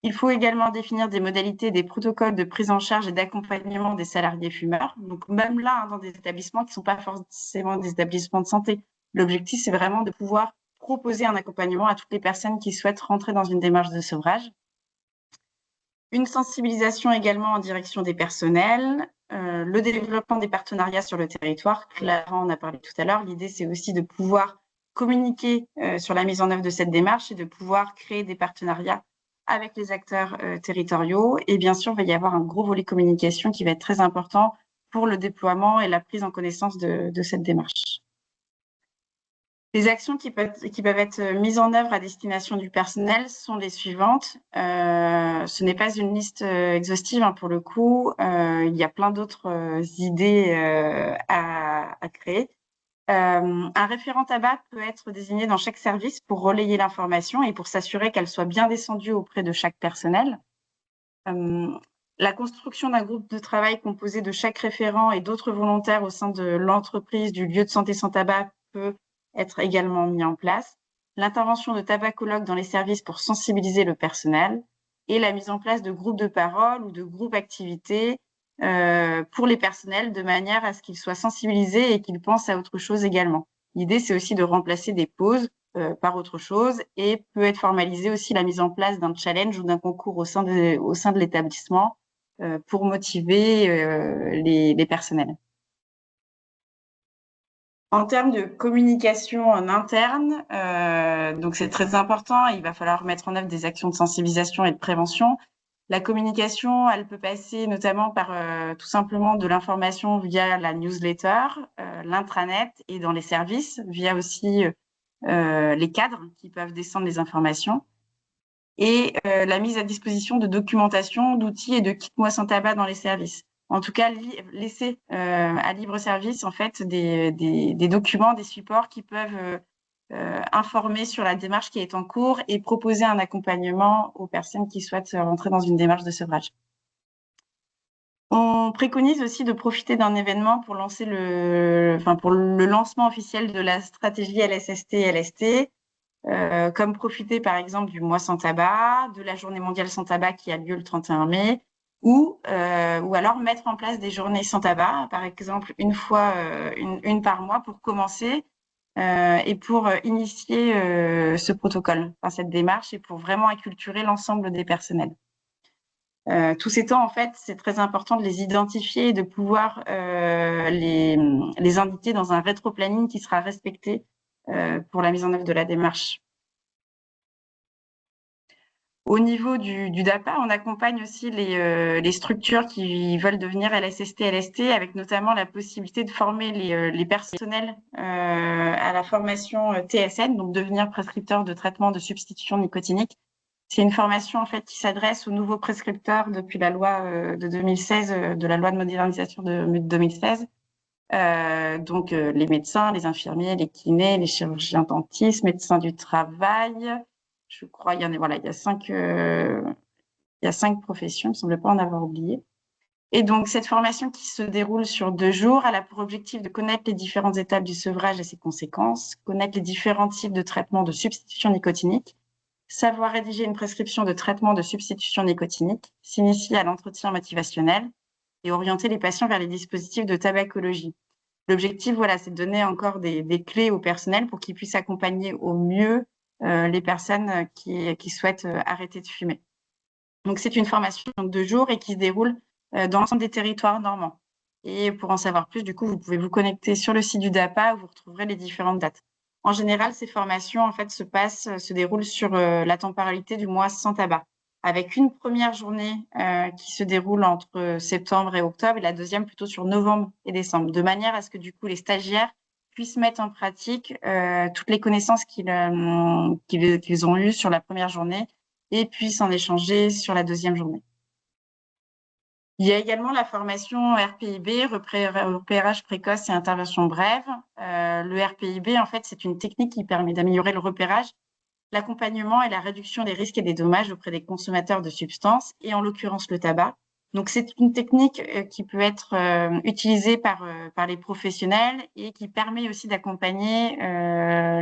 Il faut également définir des modalités, des protocoles de prise en charge et d'accompagnement des salariés fumeurs. Donc, même là, dans des établissements qui ne sont pas forcément des établissements de santé, l'objectif, c'est vraiment de pouvoir proposer un accompagnement à toutes les personnes qui souhaitent rentrer dans une démarche de sevrage. Une sensibilisation également en direction des personnels, le développement des partenariats sur le territoire. Clara en a parlé tout à l'heure. L'idée, c'est aussi de pouvoir communiquer sur la mise en œuvre de cette démarche et de pouvoir créer des partenariats avec les acteurs territoriaux. Et bien sûr, il va y avoir un gros volet communication qui va être très important pour le déploiement et la prise en connaissance de cette démarche. Les actions qui peuvent être mises en œuvre à destination du personnel sont les suivantes. Ce n'est pas une liste exhaustive pour le coup. Il y a plein d'autres idées à créer. Un référent tabac peut être désigné dans chaque service pour relayer l'information et pour s'assurer qu'elle soit bien descendue auprès de chaque personnel. La construction d'un groupe de travail composé de chaque référent et d'autres volontaires au sein de l'entreprise du lieu de santé sans tabac peut être également mis en place, l'intervention de tabacologues dans les services pour sensibiliser le personnel et la mise en place de groupes de parole ou de groupes activités pour les personnels de manière à ce qu'ils soient sensibilisés et qu'ils pensent à autre chose également. L'idée, c'est aussi de remplacer des pauses par autre chose et peut être formalisée aussi la mise en place d'un challenge ou d'un concours au sein de l'établissement pour motiver les personnels. En termes de communication en interne, donc c'est très important, il va falloir mettre en œuvre des actions de sensibilisation et de prévention. La communication, elle peut passer notamment par tout simplement de l'information via la newsletter, l'intranet et dans les services, via aussi les cadres qui peuvent descendre les informations, et la mise à disposition de documentation, d'outils et de kits Moi Sans Tabac dans les services. En tout cas, laisser à libre service en fait des documents, des supports qui peuvent informer sur la démarche qui est en cours et proposer un accompagnement aux personnes qui souhaitent rentrer dans une démarche de sevrage. On préconise aussi de profiter d'un événement pour lancer pour le lancement officiel de la stratégie LSST-LST, comme profiter par exemple du mois sans tabac, de la journée mondiale sans tabac qui a lieu le 31 mai, ou alors mettre en place des journées sans tabac, par exemple une par mois pour commencer et pour initier ce protocole, cette démarche, et pour vraiment acculturer l'ensemble des personnels. Tous ces temps, en fait, c'est très important de les identifier et de pouvoir les indiquer dans un rétro-planning qui sera respecté pour la mise en œuvre de la démarche. Au niveau du DAPA, on accompagne aussi les structures qui veulent devenir LSST, LST, avec notamment la possibilité de former les personnels à la formation TSN, donc devenir prescripteur de traitement de substitution nicotinique. C'est une formation en fait qui s'adresse aux nouveaux prescripteurs depuis la loi de 2016, de la loi de modernisation de 2016. Donc les médecins, les infirmiers, les kinés, les chirurgiens dentistes, médecins du travail. Je crois il y a 5 professions, il ne me semble pas en avoir oublié. Et donc cette formation qui se déroule sur 2 jours, elle a pour objectif de connaître les différentes étapes du sevrage et ses conséquences, connaître les différents types de traitements de substitution nicotinique, savoir rédiger une prescription de traitement de substitution nicotinique, s'initier à l'entretien motivationnel et orienter les patients vers les dispositifs de tabacologie. L'objectif, c'est de donner encore des clés au personnel pour qu'ils puissent accompagner au mieux les personnes qui souhaitent arrêter de fumer. Donc, c'est une formation de 2 jours et qui se déroule dans l'ensemble des territoires normands. Et pour en savoir plus, du coup, vous pouvez vous connecter sur le site du DAPA où vous retrouverez les différentes dates. En général, ces formations en fait, se déroulent sur la temporalité du mois sans tabac, avec une première journée qui se déroule entre septembre et octobre et la deuxième plutôt sur novembre et décembre, de manière à ce que du coup les stagiaires puissent mettre en pratique toutes les connaissances qu'ils ont eues sur la première journée et puissent en échanger sur la deuxième journée. Il y a également la formation RPIB, repérage précoce et intervention brève. Le RPIB, en fait, c'est une technique qui permet d'améliorer le repérage, l'accompagnement et la réduction des risques et des dommages auprès des consommateurs de substances, et en l'occurrence le tabac. Donc, c'est une technique qui peut être utilisée par les professionnels et qui permet aussi d'accompagner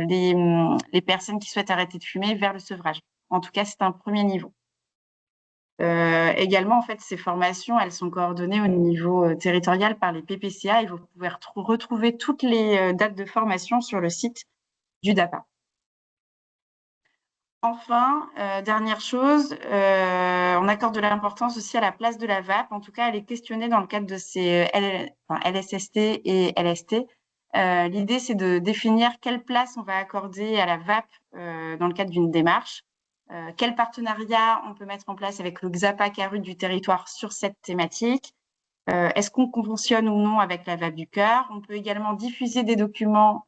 les personnes qui souhaitent arrêter de fumer vers le sevrage. En tout cas, c'est un premier niveau. Également, en fait, ces formations, elles sont coordonnées au niveau territorial par les PPCA et vous pouvez retrouver toutes les dates de formation sur le site du DAPA. Enfin, dernière chose, on accorde de l'importance aussi à la place de la VAP. En tout cas, elle est questionnée dans le cadre de ces LSST et LST. L'idée, c'est de définir quelle place on va accorder à la VAP dans le cadre d'une démarche. Quel partenariat on peut mettre en place avec le XAPA CARUT du territoire sur cette thématique? Est-ce qu'on conventionne ou non avec la VAP du cœur? On peut également diffuser des documents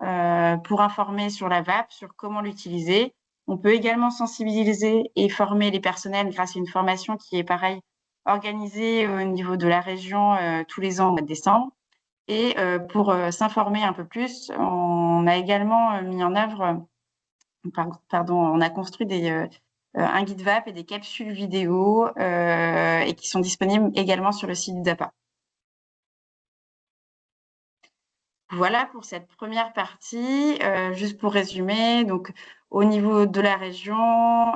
pour informer sur la VAP, sur comment l'utiliser. On peut également sensibiliser et former les personnels grâce à une formation qui est pareil, organisée au niveau de la région tous les ans au mois de décembre. Et pour s'informer un peu plus, on a également mis en œuvre, on a construit un guide VAP et des capsules vidéo et qui sont disponibles également sur le site du DAPA. Voilà pour cette première partie. Juste pour résumer, donc au niveau de la région,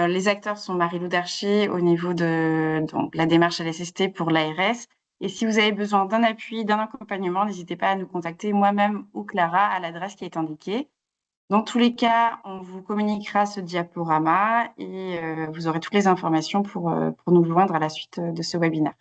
les acteurs sont Marie-Lou Darcher au niveau de la démarche LSST pour l'ARS. Et si vous avez besoin d'un appui, d'un accompagnement, n'hésitez pas à nous contacter moi-même ou Clara à l'adresse qui est indiquée. Dans tous les cas, on vous communiquera ce diaporama et vous aurez toutes les informations pour nous joindre à la suite de ce webinaire.